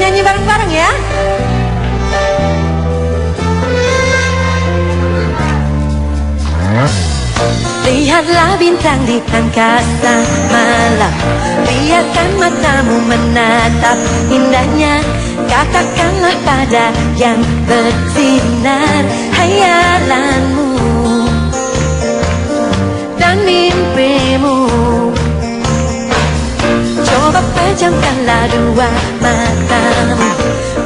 nyanyi bareng-bareng ya. Lihatlah bintang di angkasa malam, biarkan matamu menatap indahnya. Katakanlah pada yang bersinar hayalanmu dan mimpimu. Coba pejamkanlah dua matamu,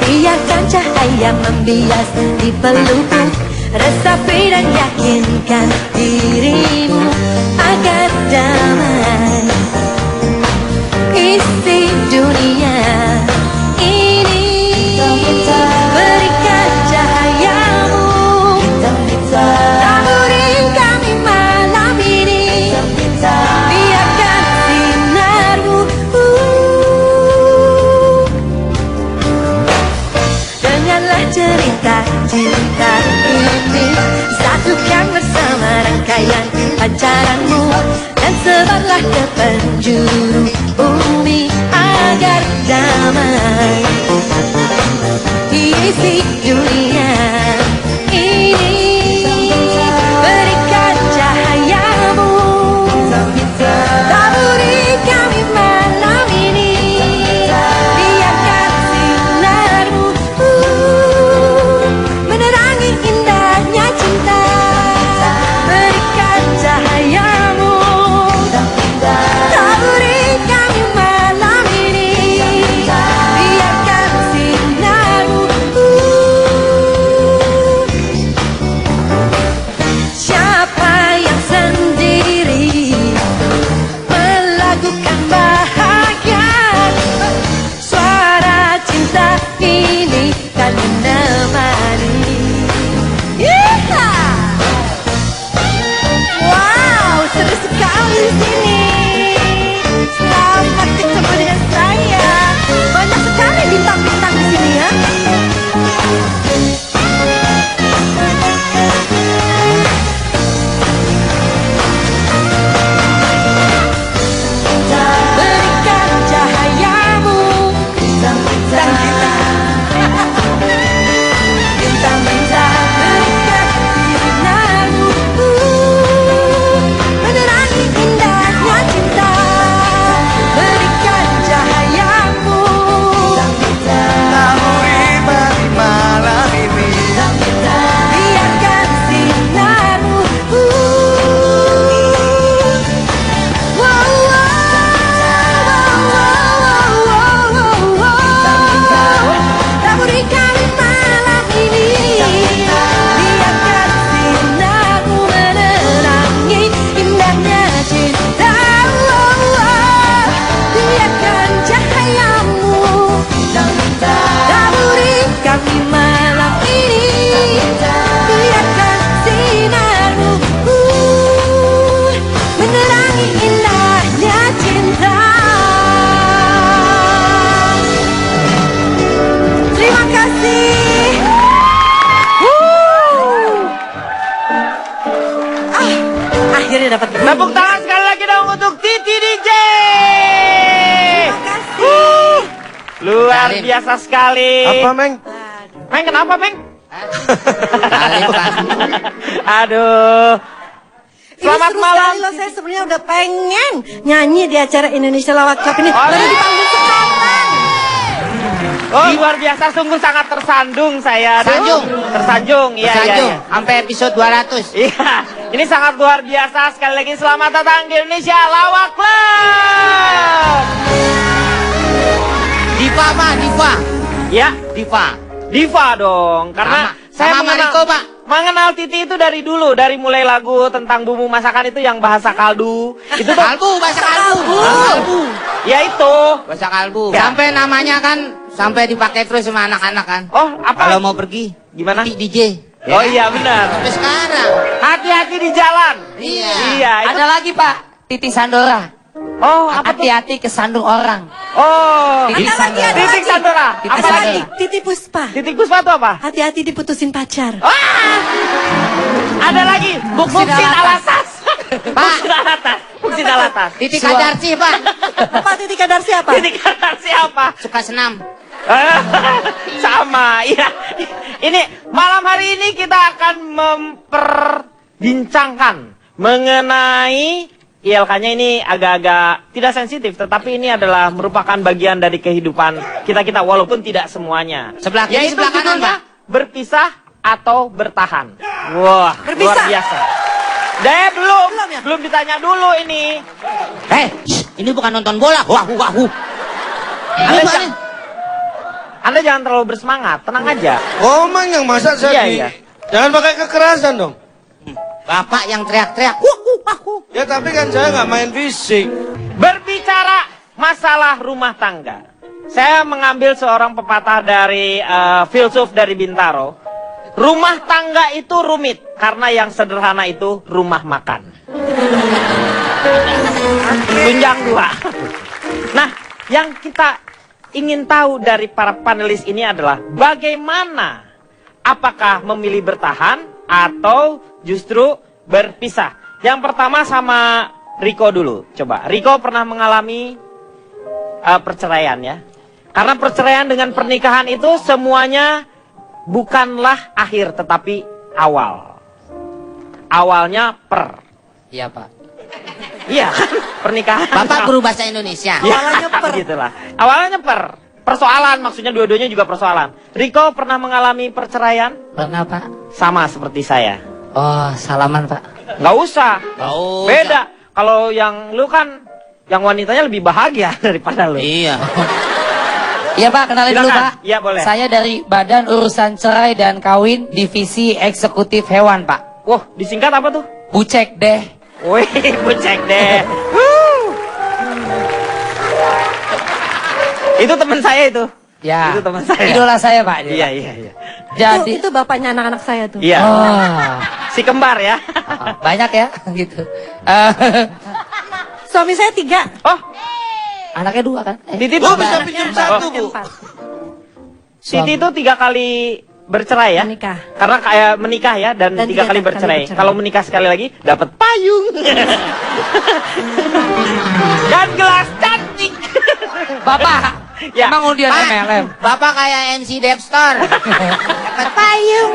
biarkan cahaya membias di pelukmu. Resapi dan yakinkan dirimu agar damai isi dunia ini. Berikan cahayamu, taburi kami malam ini. Biarkan sinarmu dengarlah cerita cinta ini. Satukan bersama rangkaian pacaranmu dan sebarlah ke penjuru bumi agar damai isi dunia ini. Berikan cahayamu, taburi kami malam ini. Biarkan sinarmu menerangi indahnya cinta. Berikan cahayamu, taburi kami malam ini. Biarkan sinarmu. Siapa yang sendiri melakukan bahagia, suara cinta ini kan menemani. Yeehaw! Wow, seru sekali di sini. Selamat ketemu dengan saya. Banyak sekali bintang-bintang di sini ya. Berikan cahayamu, bintang-bintang, bintang-bintang, berikan sinarmu menerangi indahnya cinta. Berikan cahayamu, Taburi bagi malam ini. biarkan sinarmu. Wow, taburi kami malam ini. Biarkan sinarmu menerangi indahnya cinta. Biarkan cahayamu, taburi kami malam ini. Biarkan sinarmu menerangi indahnya cinta. Terima kasih. Akhirnya dapat Tepuk tangan sekali lagi dong untuk Titi DJ. Terima kasih. Luar biasa sekali. Apa, Meng? Meng, kenapa, Meng? Kali, Pak. Aduh. Selamat Ini seru malam. sekali loh, saya sebenarnya udah pengen nyanyi di acara Indonesia Lawak Cup ini. Baru dipanggil sekarang. Oh, luar biasa, sungguh sangat tersandung saya. Tersanjung. Tersanjung, iya, iya. Sanjung, iya. sampai episode 200. Iya, ini sangat luar biasa. Sekali lagi selamat datang di Indonesia Lawak Club. Diva, Pak, Diva. Ya, Diva. Diva dong. Karena saya sama Mariko, Pak. mengenal Titi itu dari dulu, dari mulai lagu tentang bumbu masakan itu yang bahasa kaldu. Itu tuh Kalbu, bahasa kalbu. Kalbu. ya itu. Bahasa kalbu. Ya. Sampai namanya kan sampai dipakai terus sama anak-anak kan. Oh, apa? Kalau mau pergi, Gimana? Titi DJ. Oh iya benar. Sampai sekarang. Hati-hati di jalan. Iya. Iya, itu. Ada lagi Pak, Titi Sandora. Oh, apa tuh? Hati-hati kesandung orang. Oh, Titik Ada lagi, ada Titik lagi. Sandora. Titik Apa Ada lagi? lagi, Titi Puspa. Titik Puspa itu apa? Hati-hati diputusin pacar. Ada lagi. Buksin Alatas. Pak. Buksin Alatas. Buksin Alatas. Titi Kadarsi, Pak. Apa Titi Kadar siapa? Titik Alatas siapa? Suka senam. Sama, ya. Ini malam hari ini kita akan memperbincangkan mengenai ILK-nya ini agak-agak tidak sensitif, tetapi ini adalah merupakan bagian dari kehidupan kita walaupun tidak semuanya. Sebelah kiri, Yaitu sebelah kanan, judulnya Pak. berpisah atau bertahan. Wah, Berpisah. luar biasa. Belum ditanya dulu ini. Ini bukan nonton bola. Wahu. Anda jangan terlalu bersemangat, tenang aja. Omang yang masak Iya, Sagi. iya. Jangan pakai kekerasan dong. Bapak yang teriak-teriak. Ya tapi kan saya nggak main fisik. Berbicara masalah rumah tangga, saya mengambil seorang pepatah dari filsuf dari Bintaro. Rumah tangga itu rumit karena yang sederhana itu rumah makan. Tunjang dua. Nah, yang kita ingin tahu dari para panelis ini adalah bagaimana, apakah memilih bertahan atau justru berpisah. Yang pertama sama Riko dulu. Coba, Riko pernah mengalami perceraian ya. Karena perceraian dengan pernikahan itu semuanya bukanlah akhir tetapi awal. Awalnya Iya, Pak. Iya, pernikahan. Bapak guru bahasa Indonesia. Awalnya per. Gitulah. Awalnya persoalan, maksudnya dua-duanya juga persoalan. Riko pernah mengalami perceraian? Pernah, Pak? Sama seperti saya. Oh, salaman, Pak. Nggak usah. Oh, Beda. Kalau yang lu kan, yang wanitanya lebih bahagia daripada lu. Iya. Iya, Pak, kenalin dulu, Silakan. Pak. Iya, boleh. Saya dari Badan Urusan Cerai dan Kawin, Divisi Eksekutif Hewan, Pak. Wah, disingkat apa tuh? Bucek deh. Wih, bucek deh. Itu teman saya itu. Ya. Itu teman saya. Idola saya, Pak. dia, Iya, Pak. iya, iya. Jadi, Itu bapaknya anak-anak saya tuh. Iya. oh, Si kembar ya. banyak ya, gitu. Suami saya 3. Oh, Anaknya 2 kan? Titi Oh tuh bisa pinjam satu bu. 4. Titi itu 3 kali bercerai ya? Menikah. Karena kayak menikah ya dan 3 tiga kali kali bercerai. bercerai. Kalau menikah sekali lagi dapat payung. Dan gelas cantik. Bapak, Ya. emang undian Pak, MLM? Bapak kayak MC Dexter. Payung.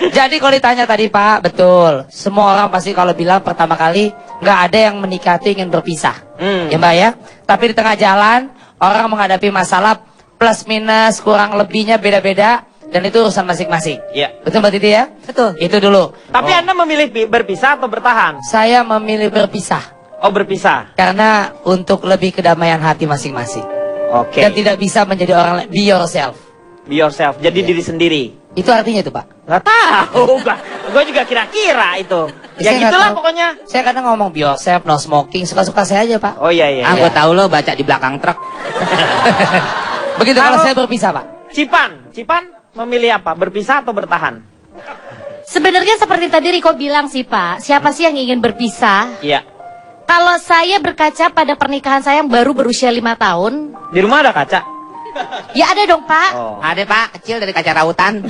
Jadi kalau ditanya tadi Pak, betul. Semua orang pasti kalau bilang pertama kali nggak ada yang menikah itu ingin berpisah, ya Mbak ya. Tapi di tengah jalan orang menghadapi masalah plus minus kurang lebihnya beda-beda dan itu urusan masing-masing. Ya. Betul Mbak Titi ya? Betul. Itu dulu. Tapi Anda memilih berpisah atau bertahan? Saya memilih berpisah Oh, berpisah. karena untuk lebih kedamaian hati masing-masing. Oke. Dan tidak bisa menjadi orang lain. Be yourself. Be yourself. Jadi diri sendiri. Itu artinya itu Pak. Nggak tahu. Gue juga kira-kira itu. Ya Saya nggak gitulah tahu. pokoknya. Saya kadang ngomong be yourself, no smoking, suka-suka saya aja Pak. Oh iya iya. Ah, gua tahu lo baca di belakang truk. Begitu kalau Kalau- saya berpisah Pak. Cipan memilih apa? Berpisah atau bertahan? Sebenarnya seperti tadi Riko bilang sih Pak, siapa sih yang ingin berpisah? Iya. Kalau saya berkaca pada pernikahan saya yang baru berusia 5 tahun, Di rumah ada kaca. ya ada dong Pak. Oh. Ada Pak, kecil dari kaca rautan.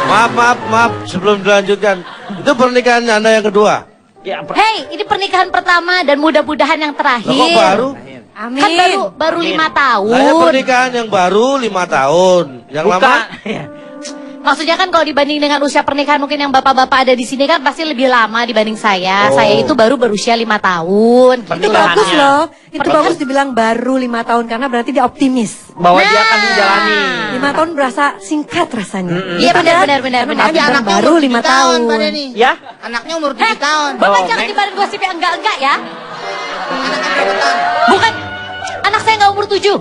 Maaf, sebelum dilanjutkan. Itu pernikahan Anda yang kedua? Ya, Hei, ini pernikahan pertama dan mudah-mudahan yang terakhir. Loh, kok baru? Amin. Kan baru 5 tahun. Saya pernikahan yang baru 5 tahun. Yang lama? bukan. Maksudnya kan kalau dibanding dengan usia pernikahan mungkin yang bapak-bapak ada di sini kan pasti lebih lama dibanding saya. Oh. Saya itu baru berusia 5 tahun. Itu Pernikahannya. bagus loh. Itu bagus dibilang baru 5 tahun karena berarti dia optimis. Bahwa dia akan menjalani. 5 tahun berasa singkat rasanya. Iya benar. Tapi Karena anaknya baru umur 5 7 tahun, tahun. Pak Denny. Ya? Anaknya umur 7 tahun. Bapak Oh, jangan Neng. dibarin gosip yang enggak ya. Anaknya berapa tahun? Bukan. Anak saya nggak umur 7.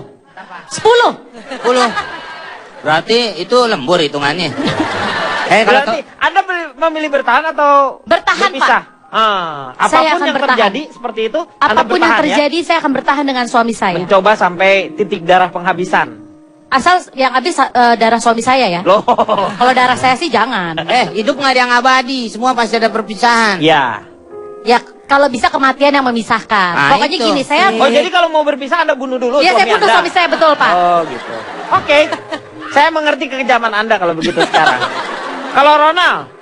10. 10. Berarti itu lembur hitungannya. Berarti Anda memilih bertahan atau Bertahan, berpisah? Saya Apapun akan yang bertahan. terjadi seperti itu, Anda Apapun yang bertahan, terjadi, saya akan bertahan dengan suami ya? saya. Mencoba sampai titik darah penghabisan. Asal yang habis darah suami saya ya. Loh. Kalau darah saya sih jangan. Hidup nggak ada yang abadi, semua pasti ada perpisahan. Ya. Ya kalau bisa kematian yang memisahkan. Ah, Pokoknya itu. gini, saya Oh, jadi kalau mau berpisah Anda bunuh dulu ya suami saya bunuh Anda? suami saya betul Pak. Oh, gitu. Oke. Saya mengerti kekejaman Anda kalau begitu sekarang. Kalau Ronald,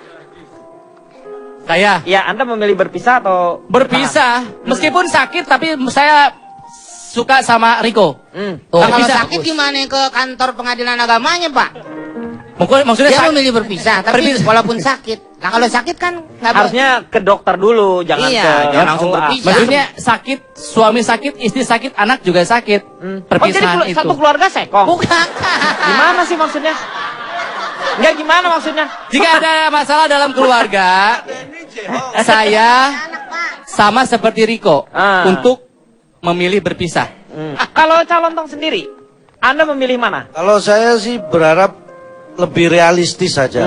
Saya ya Anda memilih berpisah atau berpisah, meskipun sakit tapi saya suka sama Riko. Hmm. Tuh, Nah, kalau berpisah. sakit gimana ke kantor pengadilan agamanya, Pak? Maksudnya Dia memilih berpisah, tapi walaupun sakit. Nah, kalau sakit kan nggak Harusnya ke dokter dulu, jangan Iya, ke jangan langsung RUA. berpisah. maksudnya sakit, suami sakit, istri sakit, anak juga sakit. Oh, jadi Perpisahan itu. satu keluarga sekong? Bukan. Gimana sih maksudnya? Enggak, gimana maksudnya? Jika ada masalah dalam keluarga, saya sama seperti Riko Ah. untuk memilih berpisah. Kalau calon tong sendiri, Anda memilih mana? Kalau saya sih berharap lebih realistis saja.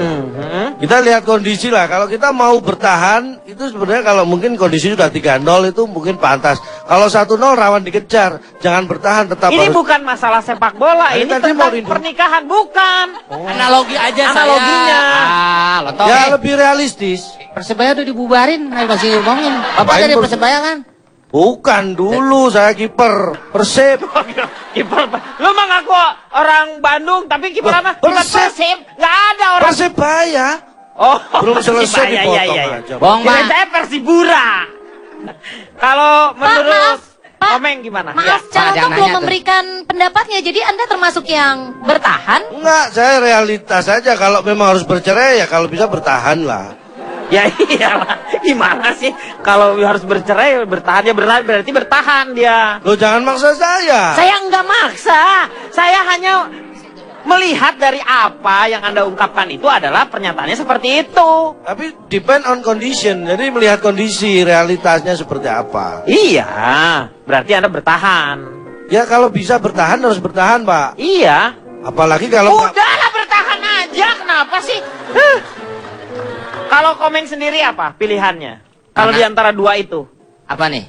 Kita lihat kondisi lah. Kalau kita mau bertahan, itu sebenarnya kalau mungkin kondisi sudah 3-0 itu mungkin pantas. Kalau 1-0 rawan dikejar. Jangan bertahan, tetap Ini harus. bukan masalah sepak bola, Ini ini tadi tentang mau rindu. pernikahan, bukan. Analogi aja Analoginya. saya. Ah, lo tau. Ya lebih realistis. Persebaya udah dibubarin, masih ngomongin. Bapak Ngapain dari bro? Persebaya kan? Bukan dulu saya kiper Persib. Kiper, lu mah ngaku orang Bandung, tapi kiper apa? Kiper Persib. Persib, nggak ada orang. Persibaya. Oh, Belum selesai iya, dipotong iya. aja. Bohong, Kirain Pak. saya Persibura. Kalau menurut Pak. Komeng gimana? Maaf, Ya. calon jangan tong belum nanya tuh. memberikan pendapatnya. Jadi Anda termasuk yang bertahan? Enggak, saya realitas saja. Kalau memang harus bercerai ya kalau bisa bertahan lah. Ya iyalah, gimana sih? Kalau harus bercerai, bertahan ya berarti bertahan dia. Lo jangan maksa saya. Saya nggak maksa, saya hanya melihat dari apa yang Anda ungkapkan itu adalah pernyataannya seperti itu. Tapi depend on condition. Jadi melihat kondisi realitasnya seperti apa. Iya, berarti Anda bertahan. Ya kalau bisa bertahan harus bertahan, Pak. Iya. Apalagi kalau nggak- Udahlah bertahan aja, kenapa sih? Kalau Komeng sendiri apa pilihannya? Kalau Mana? di antara dua itu, Apa nih?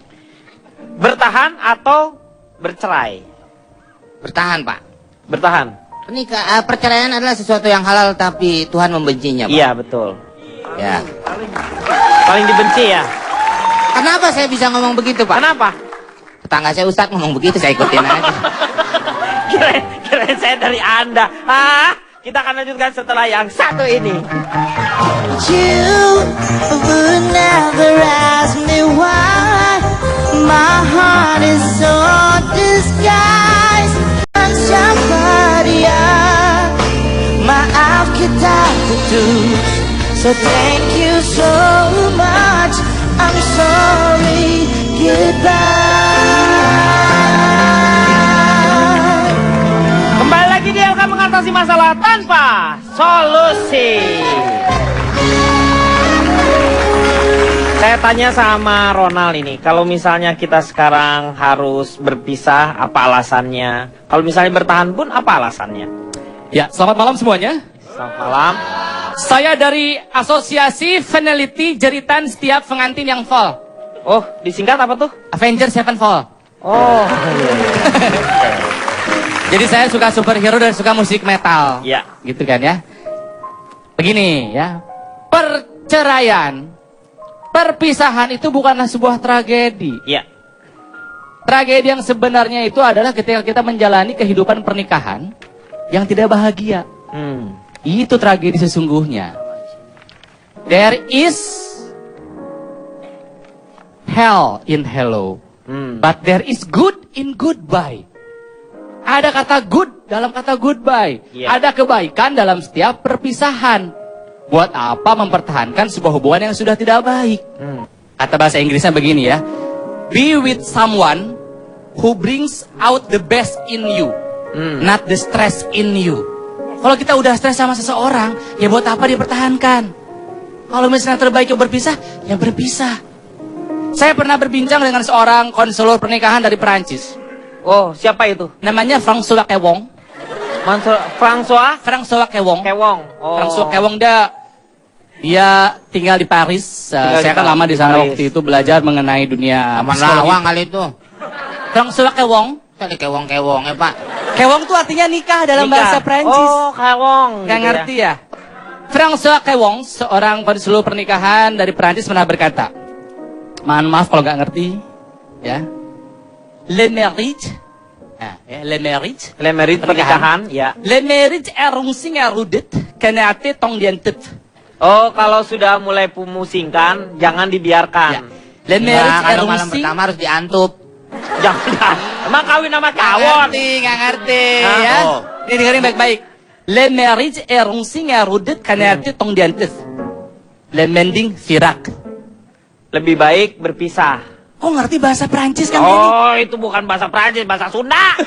bertahan atau bercerai? Bertahan, Pak. Bertahan. Perceraian adalah sesuatu yang halal tapi Tuhan membencinya, Pak. Iya, betul. Ya. Paling dibenci ya. Kenapa saya bisa ngomong begitu, Pak? Kenapa? Tetangga saya Ustadz ngomong begitu, saya ikutin aja. Kirain saya dari Anda. Kita akan lanjutkan setelah yang satu ini. You would never ask me why my heart is so disguised. Somebody maaf kita putus. So thank you so much. I'm sorry. Goodbye. Kembali lagi dia akan mengatasi masalah tanpa solusi. Saya tanya sama Ronald ini, kalau misalnya kita sekarang harus berpisah, apa alasannya? Kalau misalnya bertahan pun, apa alasannya? Ya, selamat malam semuanya. Selamat malam. Saya dari Asosiasi Peneliti Jeritan Setiap Pengantin yang Fall. Oh, disingkat apa tuh? Avengers Sevenfold. Oh, Jadi saya suka superhero dan suka musik metal. iya. Gitu kan ya. Begini ya. Perceraian, perpisahan itu bukanlah sebuah tragedi. Iya. Tragedi yang sebenarnya itu adalah ketika kita menjalani kehidupan pernikahan yang tidak bahagia. Itu tragedi sesungguhnya. There is hell in hello, but there is good in goodbye. Ada kata good dalam kata goodbye. Iya. Ada kebaikan dalam setiap perpisahan. Buat apa mempertahankan sebuah hubungan yang sudah tidak baik? Kata bahasa Inggrisnya begini ya. Be with someone who brings out the best in you, not the stress in you. Kalau kita udah stres sama seseorang, ya buat apa dipertahankan? Kalau misalnya terbaik yang berpisah, ya berpisah. Saya pernah berbincang dengan seorang konselor pernikahan dari Perancis. Oh, siapa itu? Namanya François Kewong. François François Kewong. Kewong. Oh. François Kewong dia tinggal di Paris. Tinggal Saya di kan lama di sana Paris. waktu itu belajar mengenai dunia Aman psikologi. lawang kali itu. François Kewong. Tadi kewong-kewong ya, Pak. Kewong itu artinya nikah dalam Nikah. bahasa Perancis. Oh, Kewong. Nggak gitu ngerti ya? François Kewong, seorang konselor pernikahan dari Perancis pernah berkata, mohon maaf kalau nggak ngerti, ya. Le marriage, le marriage, Le merit pernikahan, ya. le marriage est rungsing erudet, kenate tong dientet. Oh, kalau sudah mulai memusingkan, jangan dibiarkan. Ya. Le marriage Nah, est kalau malam rungsing, pertama harus diantup. Jangan. Emang kawin sama cawon? Nggak ngerti Hah? ya. Oh. Ini dengerin baik-baik. Le marriage est rongsi ngarudet kanarti tong diantes. Le mending firak. Lebih baik berpisah. Oh ngerti bahasa Prancis kan ini? Oh, itu bukan bahasa Prancis, bahasa Sunda.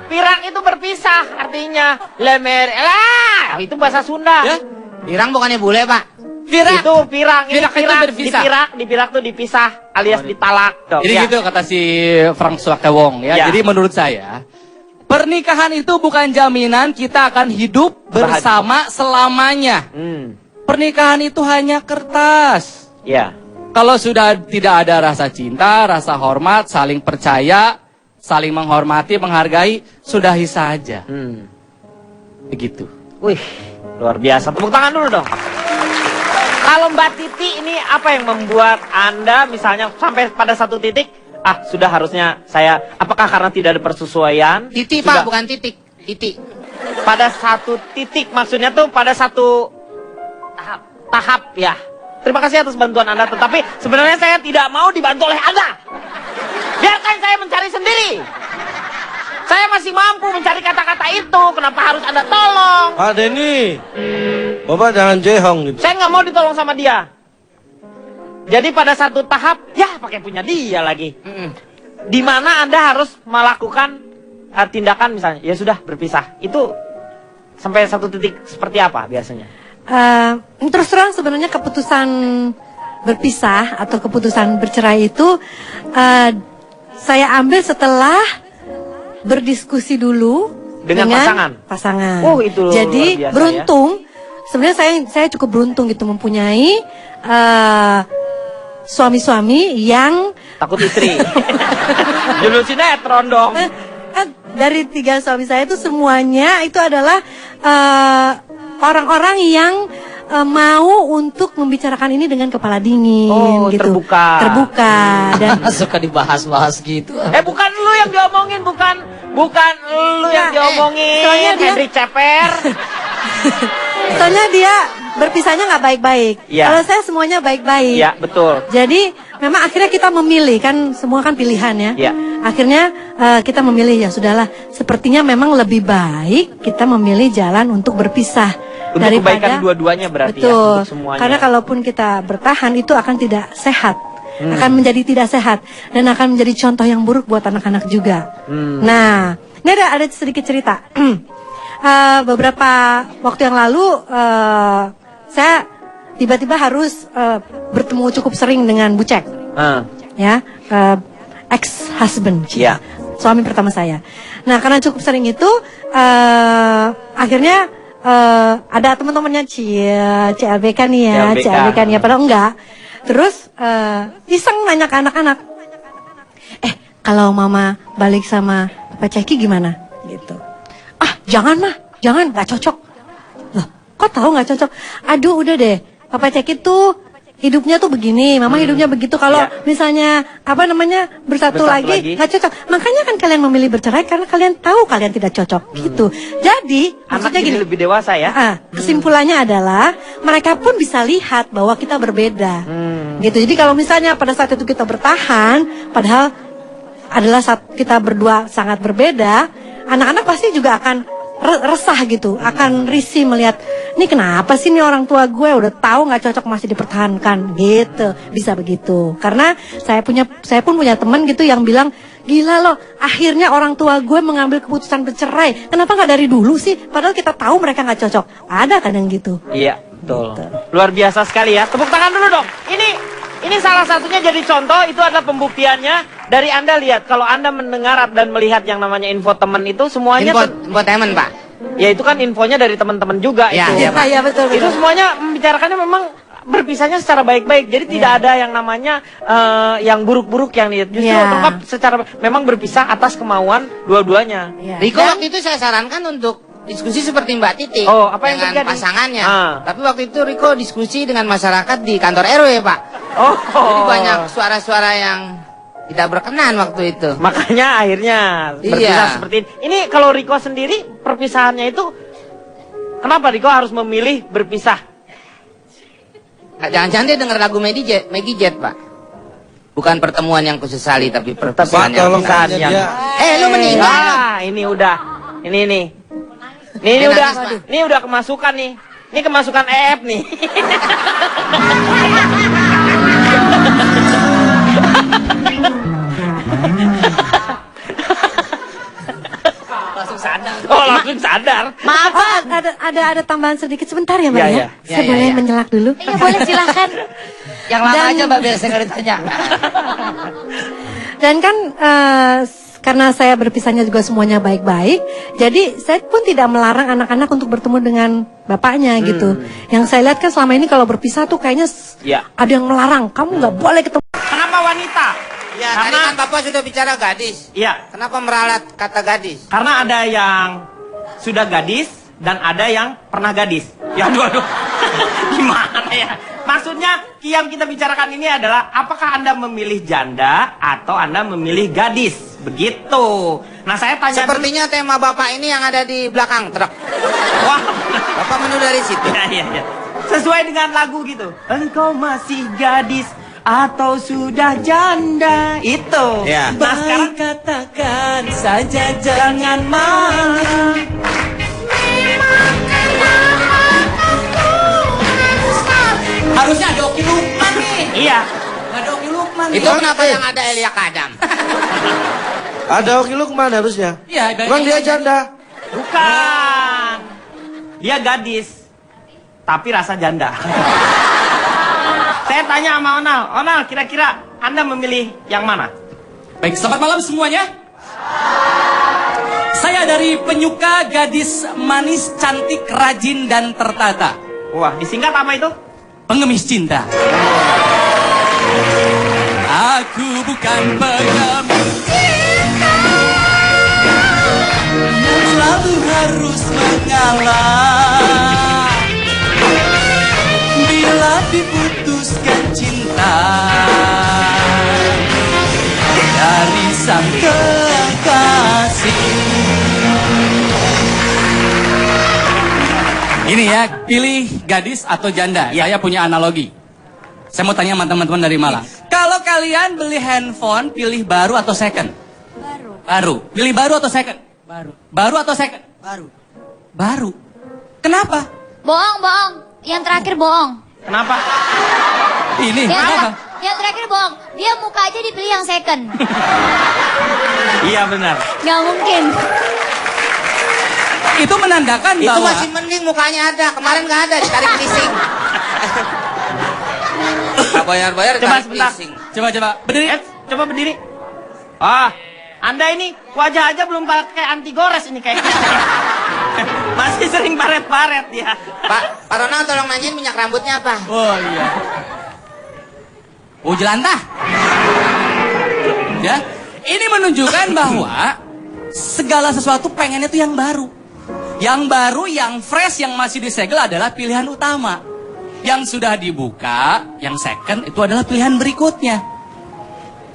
Pirak itu berpisah, artinya lemer. Lah, itu bahasa Sunda. Ya? Pirang bukannya bule, Pak. Firak. Itu pirang, ini Pirak itu pirak, berpisah. dipirak tuh dipisah, alias ditalak. Dong. Jadi Ya. gitu kata si François Kewong ya. Ya. Jadi menurut saya pernikahan itu bukan jaminan kita akan hidup bersama selamanya. Pernikahan itu hanya kertas. Ya. Kalau sudah tidak ada rasa cinta, rasa hormat, saling percaya, saling menghormati, menghargai, sudahi saja. Begitu. Wih, luar biasa. Tepuk tangan dulu dong. Kalau Mbak Titi ini apa yang membuat Anda misalnya sampai pada satu titik, sudah harusnya saya, apakah karena tidak ada persesuaian? Titik, Sudah- Pak, bukan titik. Titik. Pada satu titik, maksudnya tuh pada satu tahap ya. Terima kasih atas bantuan Anda, tetapi sebenarnya saya tidak mau dibantu oleh Anda. Biarkan saya mencari sendiri. Saya masih mampu mencari kata-kata itu, kenapa harus Anda tolong? Pak Denny, Bapak jangan jehong gitu. Saya nggak mau ditolong sama dia. Jadi pada satu tahap, ya pakai punya dia lagi. Di mana Anda harus melakukan tindakan misalnya, ya sudah berpisah. Itu sampai satu titik seperti apa biasanya? Terus terang sebenarnya keputusan berpisah atau keputusan bercerai itu saya ambil setelah berdiskusi dulu Dengan pasangan? Oh, itu Jadi luar biasa, beruntung. Sebenarnya saya cukup beruntung gitu mempunyai suami-suami yang Takut istri. Judul sinetron dong. dari 3 suami saya itu semuanya itu adalah orang-orang yang mau untuk membicarakan ini dengan kepala dingin, Oh, gitu. terbuka. Dan Suka dibahas-bahas gitu. Bukan lu yang diomongin, bukan lu yang diomongin. soalnya dia- Henry Ceper. soalnya dia berpisahnya nggak baik-baik. Iya. Kalau saya semuanya baik-baik. Iya, betul. Jadi memang akhirnya kita memilih, kan semua kan pilihan ya. Iya. Akhirnya kita memilih, ya sudahlah. Sepertinya memang lebih baik kita memilih jalan untuk berpisah. Untuk kebaikan dua-duanya berarti ya, betul. untuk semuanya. Karena kalaupun kita bertahan itu akan tidak sehat. Akan menjadi tidak sehat dan akan menjadi contoh yang buruk buat anak-anak juga. Nah, ini ada sedikit cerita. Beberapa waktu yang lalu saya tiba-tiba harus bertemu cukup sering dengan Bu Cek, ya, ex husband, Iya. suami pertama saya. Nah, karena cukup sering itu akhirnya ada teman-temannya CLBK nih ya, CLBK nih ya, padahal enggak. Terus iseng nanya ke anak-anak, kalau mama balik sama Papa Ceki gimana? Gitu. Jangan mah, jangan, nggak cocok. Loh, kok tahu nggak cocok? Aduh, udah deh, Papa Ceki tuh hidupnya tuh begini, mama hidupnya begitu. Kalau misalnya bersatu lagi nggak cocok. Makanya kan kalian memilih bercerai karena kalian tahu kalian tidak cocok gitu. Jadi Anak maksudnya jadi gini, lebih dewasa ya. kesimpulannya adalah mereka pun bisa lihat bahwa kita berbeda. Gitu. Jadi kalau misalnya pada saat itu kita bertahan, padahal adalah saat kita berdua sangat berbeda, anak-anak pasti juga akan resah gitu, akan risih melihat ini kenapa sih nih orang tua gue udah tahu nggak cocok masih dipertahankan gitu, bisa begitu. Karena saya pun punya teman gitu yang bilang, gila loh, akhirnya orang tua gue mengambil keputusan bercerai, kenapa nggak dari dulu sih? Padahal kita tahu mereka nggak cocok. Ada kadang gitu. Iya, betul. Luar biasa sekali ya. Tepuk tangan dulu dong. Ini salah satunya jadi contoh, itu adalah pembuktiannya. Dari Anda lihat, kalau Anda mendengar dan melihat yang namanya infotainment itu semuanya Infotainment, Pak. ya itu kan infonya dari teman-teman juga Ya, itu. iya, Pak. Iya, betul. Itu semuanya membicarakannya memang berpisahnya secara baik-baik. Jadi tidak ada yang namanya yang buruk-buruk yang lihat. Justru lengkap secara memang berpisah atas kemauan dua-duanya. Riko waktu itu saya sarankan untuk diskusi seperti Mbak Titi apa yang dengan terjadi? pasangannya. Ah. Tapi waktu itu Riko diskusi dengan masyarakat di kantor RW, Pak. Jadi banyak suara-suara yang tidak berkenan waktu itu. Makanya akhirnya berpisah seperti ini. Ini kalau Riko sendiri perpisahannya itu kenapa Riko harus memilih berpisah? Jangan-jangan dia dengar lagu Maggie Jet, Pak. Bukan pertemuan yang kusesali, tapi Pak, perpisahan yang tolong Bukan tanya yang- dia. lu meninggal. Ah, ini udah. Ini nih. Ini Nangis, udah. Pak. Ini udah kemasukan nih. Ini kemasukan EF nih. Langsung sadar. Oh, langsung sadar. Maaf, Pak, ada tambahan sedikit sebentar ya, Mbak Iya, ya? iya. Saya Iya, boleh iya. menyelak dulu? Iya boleh silahkan. Yang lama Dan- aja Mbak biar saya nggak ditanya. Dan kan karena saya berpisahnya juga semuanya baik-baik, jadi saya pun tidak melarang anak-anak untuk bertemu dengan bapaknya gitu. Yang saya lihat kan selama ini kalau berpisah tuh kayaknya Ya. ada yang melarang, kamu nggak boleh ketemu. Kenapa wanita? Ya, tadi Karena kan Bapak sudah bicara gadis. iya, Kenapa meralat kata gadis? karena ada yang sudah gadis dan ada yang pernah gadis. Ya, aduh. Gimana ya? Maksudnya yang kita bicarakan ini adalah apakah Anda memilih janda atau Anda memilih gadis? Begitu. Nah, saya tanya dulu. Sepertinya tema Bapak ini yang ada di belakang truk. Wah. Bapak menu dari situ. Iya. Sesuai dengan lagu gitu. Engkau masih gadis atau sudah janda. Itu. Ya. Nah, sekarang Katakan saja jangan marah. Harusnya ada Oki Lukman nih. iya. Nggak ada Oki Lukman. Itu kenapa yang ada Elia Kadam? Ada Oki Lukman harusnya. Iya, Emang dia janda? Bukan. Dia gadis. Tapi rasa janda. Saya tanya sama Onal. Onal, kira-kira Anda memilih yang mana? Baik, selamat malam semuanya. Saya dari penyuka gadis manis, cantik, rajin, dan tertata. Wah, disingkat apa itu? Pengemis cinta. Aku bukan pengemis cinta yang selalu harus mengalah bila diputuskan cinta dari sang kekasih. Ini ya, pilih gadis atau janda. Saya punya analogi. Saya mau tanya sama teman-teman dari Malang. Kalau kalian beli handphone, pilih baru atau second? Baru. Pilih baru atau second? Baru. Baru atau second? Baru. Baru. Kenapa? Bohong. Yang terakhir bohong. Kenapa? Ini, kenapa? Yang terakhir bohong. Dia muka aja dipilih yang second. Iya benar. Nggak mungkin. Itu menandakan Itu bahwa... masih mending mukanya ada. Kemarin nggak ada, ditarik leasing. Nggak bayar-bayar, Coba ditarik sebentar. leasing. Coba, berdiri. Coba berdiri. Ah, Anda ini wajah aja belum pakai anti gores ini kayaknya. Masih sering baret-baret ya. Pak Ronald tolong nanyain minyak rambutnya apa? Oh iya. Oh jelantah. Ya, ini menunjukkan bahwa segala sesuatu pengennya itu yang baru. Yang baru, yang fresh, yang masih disegel adalah pilihan utama. Yang sudah dibuka, yang second itu adalah pilihan berikutnya.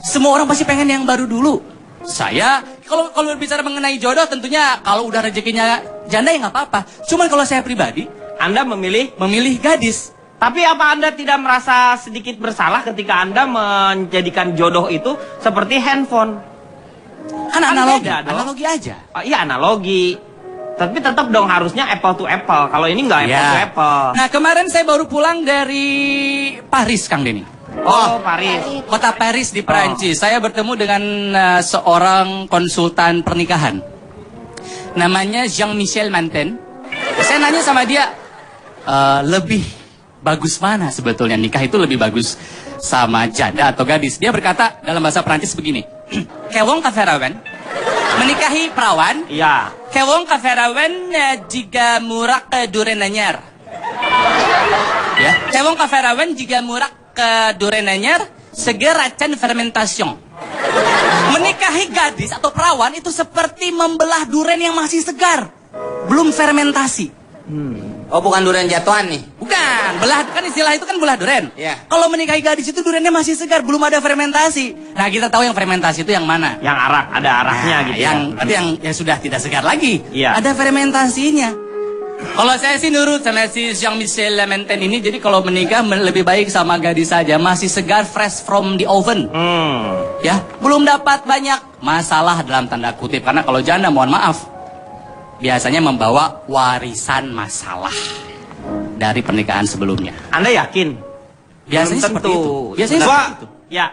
Semua orang pasti pengen yang baru dulu. Saya, kalau bicara mengenai jodoh tentunya kalau udah rezekinya janda ya nggak apa-apa. Cuman kalau saya pribadi, Anda memilih. gadis. Tapi apa Anda tidak merasa sedikit bersalah ketika Anda menjadikan jodoh itu seperti handphone? Kan analogi, beda dong. analogi aja. Iya analogi. Tapi tetap dong harusnya apple to apple. Kalau ini nggak apple to apple. Nah kemarin saya baru pulang dari Paris, Kang Denny. Oh, Paris. Kota Paris di Perancis. Saya bertemu dengan seorang konsultan pernikahan. Namanya Jean-Michel Manten. Saya nanya sama dia, lebih bagus mana sebetulnya? Nikah itu lebih bagus sama janda atau gadis? Dia berkata dalam bahasa Perancis begini. Kewong kaferawan, menikahi perawan. Iya. Kewong kaferawan jika murak ke durenanyar. Ya, kewong kaferawan jika murak ke durenanyar segera can fermentation. Menikahi gadis atau perawan itu seperti membelah duren yang masih segar, belum fermentasi. Oh bukan durian jatuhan nih. Bukan, belah kan istilah itu kan belah duren. Iya. Kalau menikahi gadis itu durennya masih segar, belum ada fermentasi. Nah kita tahu yang fermentasi itu yang mana? Yang arak, ada araknya gitu. yang ya. berarti yang sudah tidak segar lagi. Iya. Ada fermentasinya. Kalau saya sih nurut sama si Jean-Michel Lementen ini, jadi kalau menikah lebih baik sama gadis saja, masih segar, fresh from the oven. Ya, belum dapat banyak masalah dalam tanda kutip, karena kalau janda mohon maaf, biasanya membawa warisan masalah dari pernikahan sebelumnya. Anda yakin? Biasanya Belum seperti tentu. itu. Biasanya Pak, seperti itu. Ya.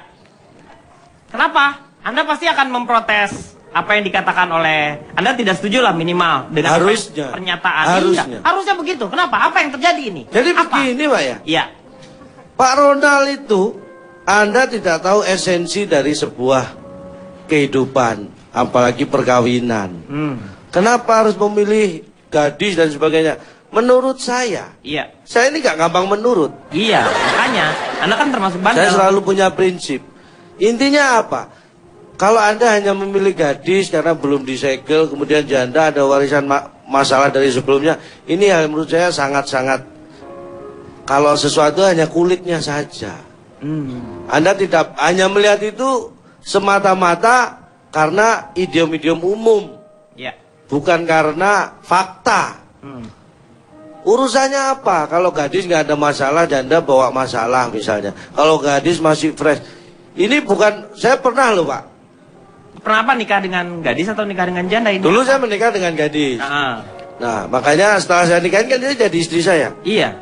Kenapa? Anda pasti akan memprotes apa yang dikatakan oleh Anda, tidak setuju lah minimal dengan apa Harusnya. yang pernyataan. Harusnya. Iya, harusnya begitu. Kenapa? Apa yang terjadi ini? Jadi apa? begini Pak ya, Iya. Pak Ronald itu, Anda tidak tahu esensi dari sebuah kehidupan, apalagi perkawinan. Kenapa harus memilih gadis dan sebagainya? Menurut saya Iya. ini gak gampang menurut. Iya, makanya Anda kan termasuk Saya bandel. selalu punya prinsip. Intinya apa? Kalau Anda hanya memilih gadis karena belum disegel, kemudian janda ada warisan masalah dari sebelumnya, ini yang menurut saya sangat-sangat, kalau sesuatu hanya kulitnya saja. Anda tidak hanya melihat itu semata-mata karena idiom-idiom umum, Iya. bukan karena fakta. Urusannya apa? Kalau gadis nggak ada masalah, janda bawa masalah misalnya. Kalau gadis masih fresh, ini bukan, saya pernah loh Pak. Pernah apa, nikah dengan gadis atau nikah dengan janda ini? Dulu saya menikah dengan gadis. Ah, Nah, makanya setelah saya nikahin kan dia jadi istri saya. iya.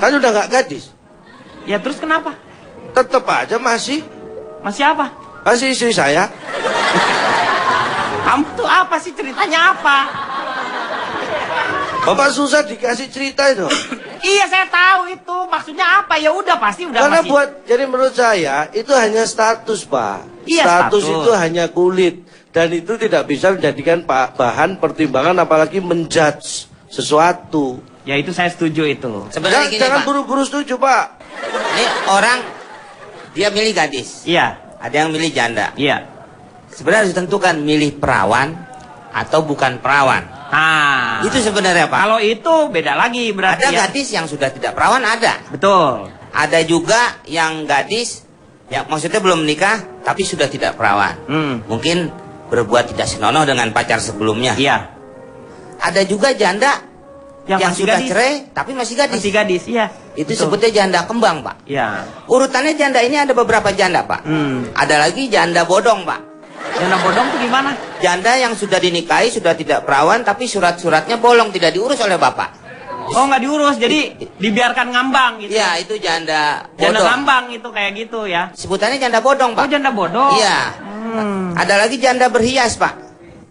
Kan udah nggak gadis. Ya terus kenapa? Tetap aja masih Masih apa? istri saya. Kamu tuh apa sih, ceritanya apa? Bapak susah dikasih cerita itu. Iya, saya tahu itu. Maksudnya apa? Ya udah, pasti udah. Karena masih. jadi menurut saya itu hanya status, Pak. Iya, status status. itu hanya kulit, dan itu tidak bisa menjadikan bahan pertimbangan apalagi menjudge sesuatu. Ya itu saya setuju itu. Sebenarnya gini Jangan Pak, buru-buru setuju, Pak. ini orang dia milih gadis, Iya, ada yang milih janda. iya. Sebenarnya harus ditentukan milih perawan atau bukan perawan. Nah, Itu sebenarnya Pak. kalau itu beda lagi berarti. Ada ya. gadis yang sudah tidak perawan ada. Betul. Ada juga yang gadis yang maksudnya belum menikah tapi sudah tidak perawan. Mungkin berbuat tidak senonoh dengan pacar sebelumnya. Iya. Ada juga janda yang masih sudah gadis. cerai tapi masih gadis. Masih gadis, iya. Itu Betul. sebutnya janda kembang, Pak. Iya. Urutannya janda ini ada beberapa janda, Pak. Ada lagi janda bodong, Pak. Janda bodong tuh gimana? Janda yang sudah dinikahi, sudah tidak perawan, tapi surat-suratnya bolong, tidak diurus oleh bapak. Oh, nggak diurus, jadi dibiarkan ngambang gitu. Iya, itu janda Janda bodong. ngambang itu kayak gitu ya. Sebutannya janda bodong, Oh, Pak. janda bodong. Iya. Ada lagi janda berhias, Pak.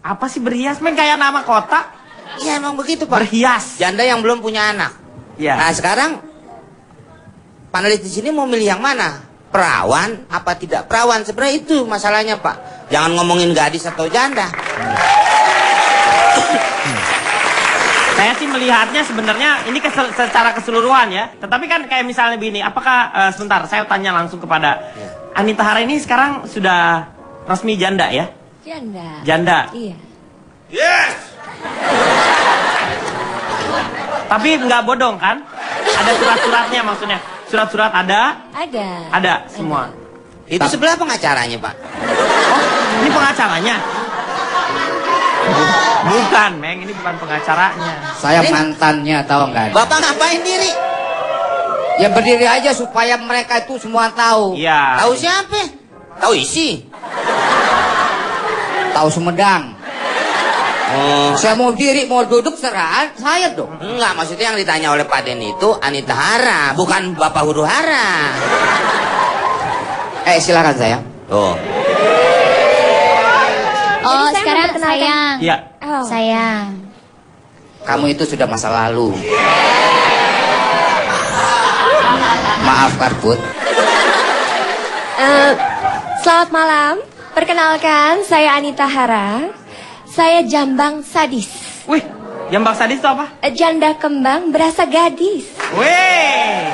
Apa sih berhias? Men kayak nama kota. Iya, emang begitu, Pak. Berhias. Janda yang belum punya anak. Iya. Nah, sekarang panelis di sini mau milih yang mana? Perawan apa tidak perawan? Sebenarnya itu masalahnya, Pak. Jangan ngomongin gadis atau janda. Saya sih melihatnya sebenarnya ini secara keseluruhan ya. Tetapi kan kayak misalnya begini, apakah sebentar saya tanya langsung kepada Anita Hara ini sekarang sudah resmi janda ya? Janda. Janda. Iya. Yes. Tapi nggak bodong kan? Ada surat-suratnya maksudnya. Surat-surat ada? Ada. Ada semua. Itu sebelah pengacaranya, Pak. Oh, ini pengacaranya? Bukan, Meng, ini bukan pengacaranya. Saya mantannya, tahu nggak? Bapak ngapain diri? Ya berdiri aja supaya mereka itu semua tahu. Iya. Tahu siapa? Tahu isi. Tahu Sumedang. Oh. Saya mau diri, mau duduk serah saya dong. Enggak, maksudnya yang ditanya oleh Pak Den itu Anita Hara, bukan Bapak Huru Hara. Silakan sayang. Oh. Oh, Jadi saya sekarang memperkenalkan- sayang. Iya. Oh. Sayang. Kamu itu sudah masa lalu. Maaf Karbut. Selamat malam. Perkenalkan, saya Anita Hara. Saya jambang sadis. Wih, jambang sadis itu apa? Janda kembang berasa gadis. Wih.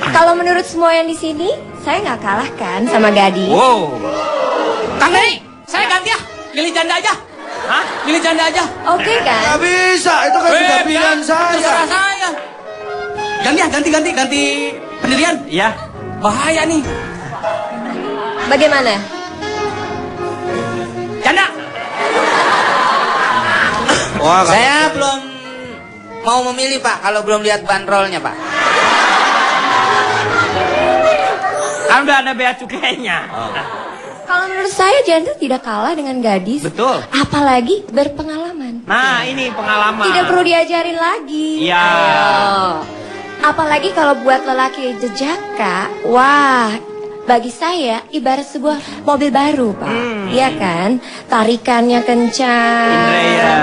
Kalau menurut semua yang di sini, saya nggak kalah kan sama gadis. Wow. Kang Deni, saya ganti ya. Pilih janda aja. Hah? Pilih janda aja. Oke kan? Nggak bisa, itu kan sudah pilihan Terserah saya. saya. Ganti ya, ganti pendirian. Iya. Bahaya nih. Bagaimana? Janda. Wah, Saya belum mau memilih Pak kalau belum lihat bandrolnya Pak. Kan udah ada bea cukainya. Kalau menurut saya janda tidak kalah dengan gadis. Betul. Apalagi berpengalaman. Nah, ini pengalaman. Tidak perlu diajarin lagi. Iya. Ayo. Apalagi kalau buat lelaki jejaka, wah, bagi saya ibarat sebuah mobil baru, Pak. Iya kan? Tarikannya kencang. Iya.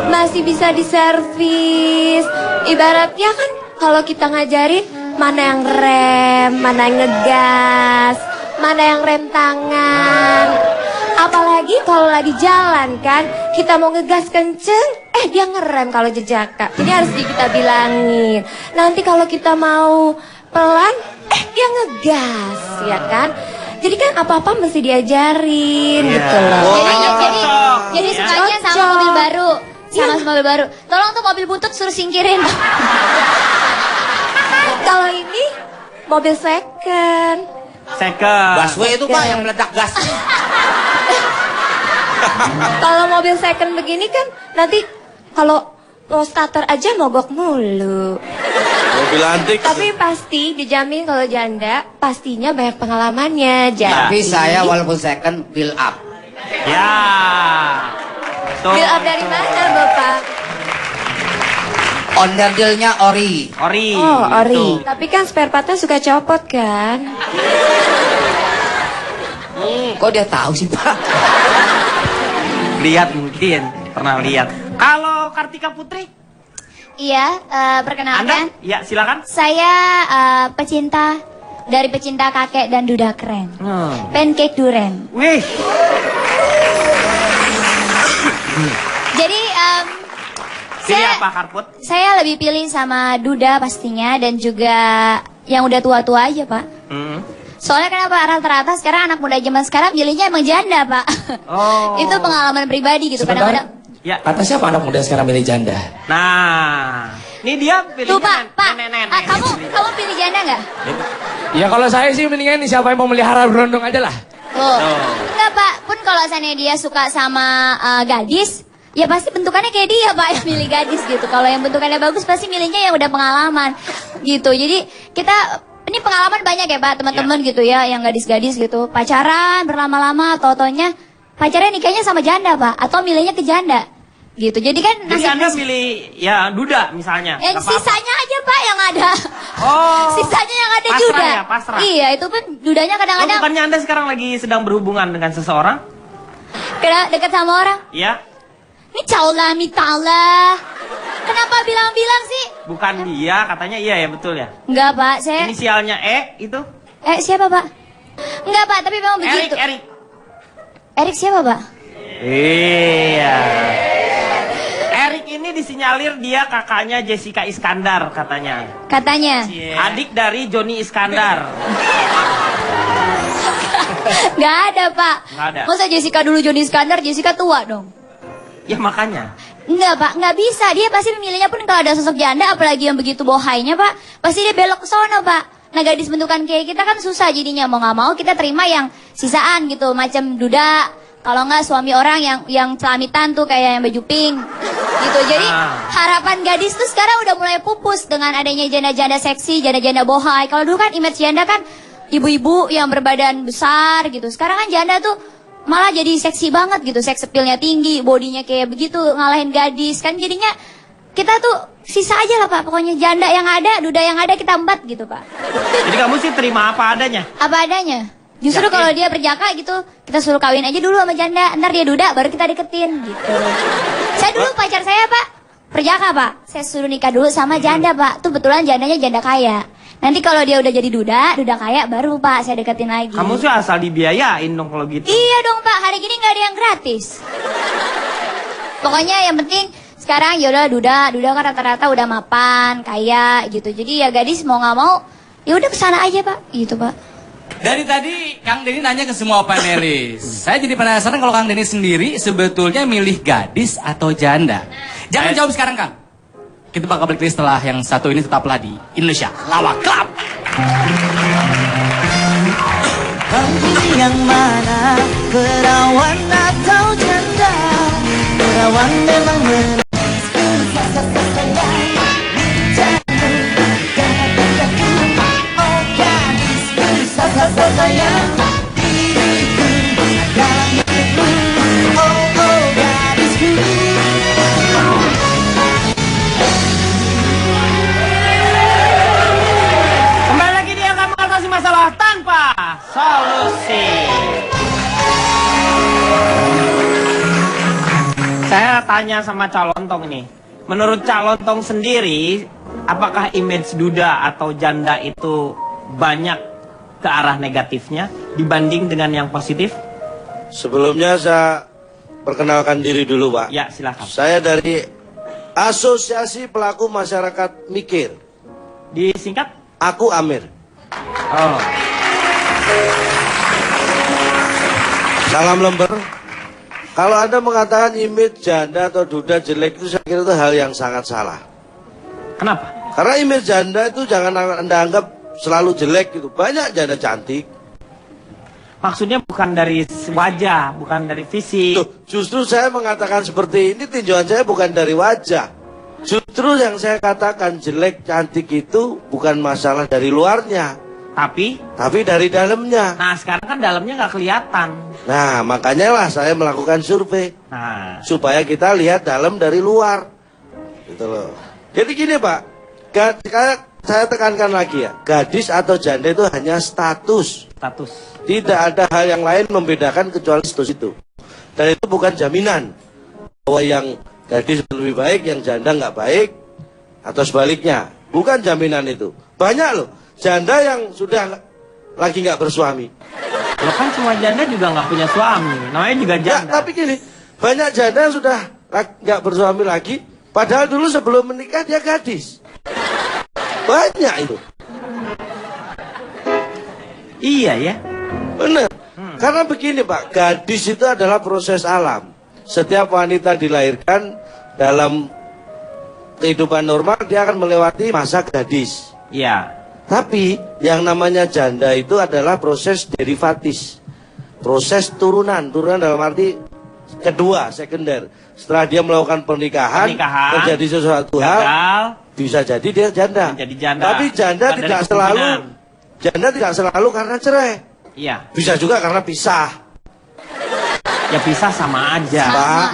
Masih bisa diservis. Ibaratnya kan kalau kita ngajarin mana yang rem, mana yang ngegas, mana yang rem tangan. Apalagi kalau lagi jalan kan, kita mau ngegas kenceng, dia ngerem kalau jejaka. Jadi harus kita bilangin. Nanti kalau kita mau pelan, dia ngegas, ya kan? Jadi kan apa-apa mesti diajarin gitu loh. Jadi sukanya sama Cocok. mobil baru. Sama mobil baru. Tolong tuh mobil butut suruh singkirin. Kalau ini mobil second. Second. Busway itu Pak yang meledak gas. Kalau mobil second begini kan nanti kalau mau starter aja mogok mulu. mobil antik. Tapi pasti dijamin kalau janda pastinya banyak pengalamannya. Tapi Jadi saya walaupun second build up. Ya. Tuh. build up dari mana Bapak? Onderdilnya ori. Ori. Oh, ori. Gitu. Tapi kan spare partnya suka copot kan? Kok dia tahu sih Pak? Lihat mungkin. Pernah lihat. Kalau Kartika Putri? Iya, Anda? perkenalkan. Ya, silakan. Saya pecinta dari pecinta kakek dan duda keren. Pancake duren. Wih. Jadi Pilih apa, Karput? saya lebih pilih sama duda pastinya dan juga yang udah tua-tua aja, Pak. Soalnya kenapa rata-rata sekarang anak muda zaman sekarang pilihnya emang janda, Pak. Oh. Itu pengalaman pribadi gitu Sebentar. kadang-kadang. Ya. Kata siapa anak muda sekarang milih janda? Nah, ini dia pilihnya Tuh, Pak, nenek-nenek. kamu pilih janda nggak? Ya kalau saya sih mendingan siapa yang mau melihara berondong aja lah. Tuh. Enggak, Pak. Pun kalau seandainya dia suka sama gadis, ya pasti bentukannya kayak dia, Pak, yang milih gadis gitu. Kalau yang bentukannya bagus pasti milihnya yang udah pengalaman gitu. Jadi kita ini pengalaman banyak ya, Pak, teman-teman gitu ya, yang gadis-gadis gitu. Pacaran berlama-lama, totonya pacarnya nikahnya sama janda, Pak, atau milihnya ke janda. Gitu. Jadi kan Jadi Anda pilih ya duda misalnya. yang Nggak apa-apa. sisanya aja, Pak, yang ada. Oh. Sisanya yang ada Pasrah juga. ya, pasrah. Iya, itu pun dudanya Oh, kadang-kadang bukannya Anda sekarang lagi sedang berhubungan dengan seseorang? kena dekat sama orang. Ya. Ini caulah mitaulah. Kenapa bilang-bilang sih? Bukan dia, katanya iya ya, betul ya. Enggak, Pak. Saya Inisialnya E itu? siapa, Pak? Enggak, Pak, tapi memang begitu. Erik. Erik siapa, Pak? Iya. Erik ini disinyalir dia kakaknya Jessica Iskandar katanya. Katanya. Adik dari Joni Iskandar. Enggak ada, Pak. Nggak ada. Masa Jessica dulu Joni Iskandar, Jessica tua dong. Ya makanya. Enggak, Pak, enggak bisa. Dia pasti memilihnya pun kalau ada sosok janda, apalagi yang begitu bohainya, Pak. Pasti dia belok ke sono, Pak. Nah, gadis bentukan kayak kita kan susah jadinya. Mau nggak mau kita terima yang sisaan gitu. Macam duda. Kalau nggak suami orang yang celamitan tuh kayak yang baju pink. Gitu. Jadi harapan gadis tuh sekarang udah mulai pupus dengan adanya janda-janda seksi, janda-janda bohai. Kalau dulu kan image janda kan ibu-ibu yang berbadan besar gitu. Sekarang kan janda tuh malah jadi seksi banget gitu, seks appeal-nya tinggi, bodinya kayak begitu, ngalahin gadis. Kan jadinya kita tuh sisa aja lah, Pak. Pokoknya janda yang ada, duda yang ada kita embat gitu, Pak. Jadi kamu sih terima apa adanya? Apa adanya. Justru Yakin? kalau dia berjaka gitu, kita suruh kawin aja dulu sama janda. Ntar dia duda, baru kita deketin gitu. Saya dulu pacar saya, Pak, perjaka, Pak. Saya suruh nikah dulu sama janda, Pak. Tuh betulan jandanya janda kaya. Nanti kalau dia udah jadi duda kaya, baru, Pak, saya deketin lagi. Kamu sih asal dibiayain dong kalau gitu. Iya dong, Pak, hari gini nggak ada yang gratis. Pokoknya yang penting sekarang yaudah duda kan rata-rata udah mapan, kaya gitu. Jadi ya gadis mau nggak mau, ya udah kesana aja, Pak, gitu, Pak. Dari tadi Kang Denny nanya ke semua panelis. Saya jadi penasaran kalau Kang Denny sendiri sebetulnya milih gadis atau janda. Jangan jawab sekarang, Kang. Kita bakal balik lagi setelah yang satu ini, tetaplah di Indonesia Lawak Club. Kamu yang mana, perawan atau janda? Perawan memang tanya sama Calontong ini. Menurut Calontong sendiri, apakah image duda atau janda itu banyak ke arah negatifnya dibanding dengan yang positif? Sebelumnya saya perkenalkan diri dulu, Pak. Ya, silakan. Saya dari Asosiasi Pelaku Masyarakat Mikir. Disingkat? Aku Amir. Oh. Salam lembar. Kalau Anda mengatakan image janda atau duda jelek itu saya kira itu hal yang sangat salah. Kenapa? Karena image janda itu jangan Anda anggap selalu jelek gitu. Banyak janda cantik. Maksudnya bukan dari wajah, bukan dari fisik. Tuh, justru saya mengatakan seperti ini tinjauan saya bukan dari wajah. Justru yang saya katakan jelek cantik itu bukan masalah dari luarnya. Tapi dari dalamnya. Nah, sekarang kan dalamnya nggak kelihatan. Nah, makanya lah saya melakukan survei. Nah, supaya kita lihat dalam dari luar. Gitu loh. Jadi gini, Pak. Saya tekankan lagi ya. Gadis atau janda itu hanya status. Status. Tidak ada hal yang lain membedakan kecuali status itu. Dan itu bukan jaminan bahwa yang gadis lebih baik, yang janda nggak baik, atau sebaliknya. Bukan jaminan itu. Banyak loh. Janda yang sudah lagi nggak bersuami. Lo kan semua janda juga nggak punya suami, namanya juga janda. Ya, tapi gini, banyak janda yang sudah nggak bersuami lagi, padahal dulu sebelum menikah dia gadis. Banyak itu. Iya ya. Benar. Karena begini Pak, gadis itu adalah proses alam. Setiap wanita dilahirkan dalam kehidupan normal dia akan melewati masa gadis. Iya. Tapi yang namanya janda itu adalah proses derivatis. Proses turunan dalam arti kedua, sekunder. Setelah dia melakukan pernikahan terjadi sesuatu hal, bisa jadi dia janda. Menjadi janda. Tapi janda tidak selalu karena cerai. Iya. Bisa juga karena pisah. Ya pisah sama aja.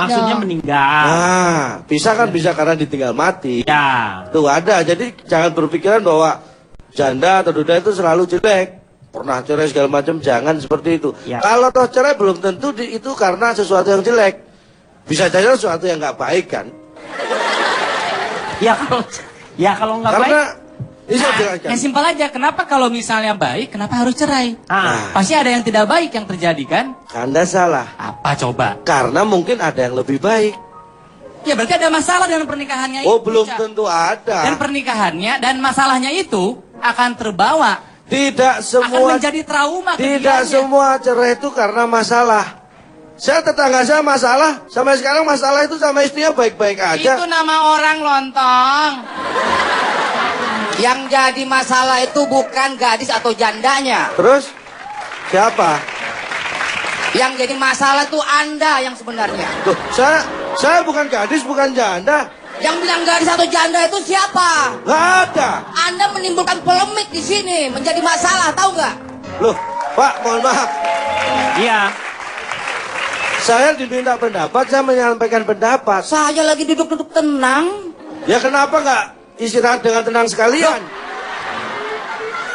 Maksudnya meninggal. Nah, pisah kan bisa karena ditinggal mati. Ya. Tuh ada. Jadi jangan berpikiran bahwa janda atau duda itu selalu jelek, pernah cerai segala macam, jangan seperti itu. Ya. Kalau toh cerai belum tentu itu karena sesuatu yang jelek, bisa jadi sesuatu yang nggak baik kan? Ya kalau nggak baik. Karena bisa jelaskan. Yang simpel aja, kenapa kalau misalnya baik, kenapa harus cerai? Pasti ada yang tidak baik yang terjadi kan? Anda salah. Apa coba? Karena mungkin ada yang lebih baik. Ya berarti ada masalah dengan pernikahannya itu. Oh belum tentu ada. Dan pernikahannya dan masalahnya itu akan terbawa. Tidak semua. Akan menjadi trauma. Tidak semua cerai itu karena masalah. Saya tetangga saya masalah, sampai sekarang masalah itu sama istrinya baik-baik aja. Itu nama orang lontong. Yang jadi masalah itu bukan gadis atau jandanya. Terus siapa? Yang jadi masalah itu Anda yang sebenarnya. Tuh, saya bukan gadis, bukan janda. Yang bilang gadis atau janda itu siapa? Nggak ada. Anda menimbulkan polemik di sini, menjadi masalah, tahu nggak? Loh, Pak, mohon maaf. Iya. Saya diminta pendapat, saya menyampaikan pendapat. Saya lagi duduk-duduk tenang. Ya kenapa nggak istirahat dengan tenang sekalian?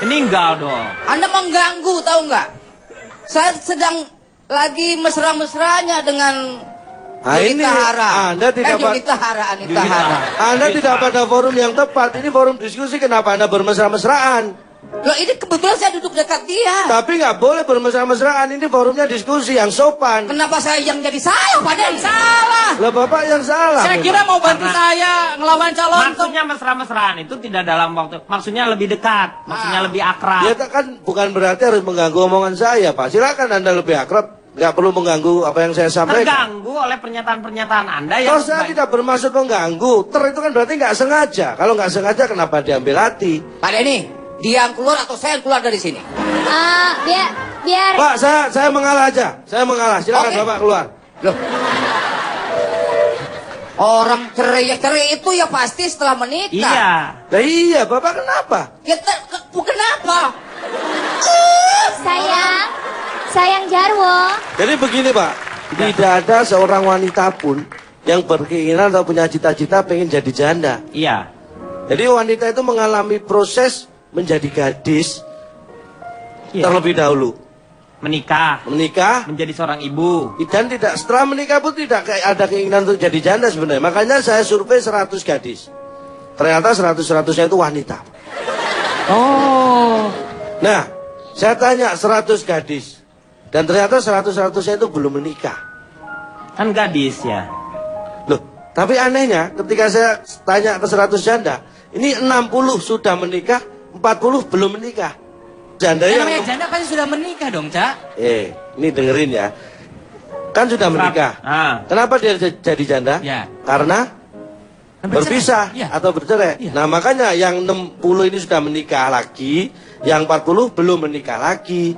Meninggal dong. Anda mengganggu, tahu nggak? Saya sedang lagi mesra-mesranya dengan ini Anda tidak Anda tidak pada forum yang tepat. Ini forum diskusi, kenapa Anda bermesra-mesraan? Loh ini kebetulan saya duduk dekat dia. Tapi nggak boleh bermesra-mesraan, ini forumnya diskusi yang sopan. Kenapa saya yang jadi salah padahal? Salah. Lah Bapak yang salah. Saya kira mau bantu saya ngelawan calon. Maksudnya mesra-mesraan itu tidak dalam waktu. Maksudnya lebih dekat, maksudnya lebih akrab. Ya kan bukan berarti harus mengganggu omongan saya Pak. Silakan Anda lebih akrab. Nggak perlu mengganggu apa yang saya sampaikan. Terganggu oleh pernyataan-pernyataan Anda yang... Kalau saya tidak bermaksud mengganggu. Itu kan berarti nggak sengaja. Kalau nggak sengaja kenapa diambil hati? Pak Denny, dia yang keluar atau saya yang keluar dari sini? Biar. Pak, saya mengalah aja. Saya mengalah. Silakan Bapak keluar. Loh. Orang cerai itu ya pasti setelah menikah. Iya. Nah, iya, Bapak kenapa? Ya, kenapa? Sayang Jarwo. Jadi begini Pak, tidak ada seorang wanita pun yang berkeinginan atau punya cita-cita pengen jadi janda. Iya. Jadi wanita itu mengalami proses menjadi gadis terlebih dahulu. Menikah. Menikah. Menjadi seorang ibu. Dan tidak, setelah menikah pun tidak ada keinginan untuk jadi janda sebenarnya. Makanya saya survei 100 gadis. Ternyata 100-100-nya itu wanita. Oh. Nah, saya tanya 100 gadis. Dan ternyata 100-100-nya itu belum menikah. Kan gadis ya. Loh, tapi anehnya ketika saya tanya ke 100 janda, ini 60 sudah menikah, 40 belum menikah. Janda yang namanya janda pasti sudah menikah dong, Cak. ini dengerin ya. Kan sudah menikah. Kenapa dia jadi janda? Ya. Karena berpisah Ya. atau bercerai. Ya. Nah, makanya yang 60 ini sudah menikah lagi, yang 40 belum menikah lagi.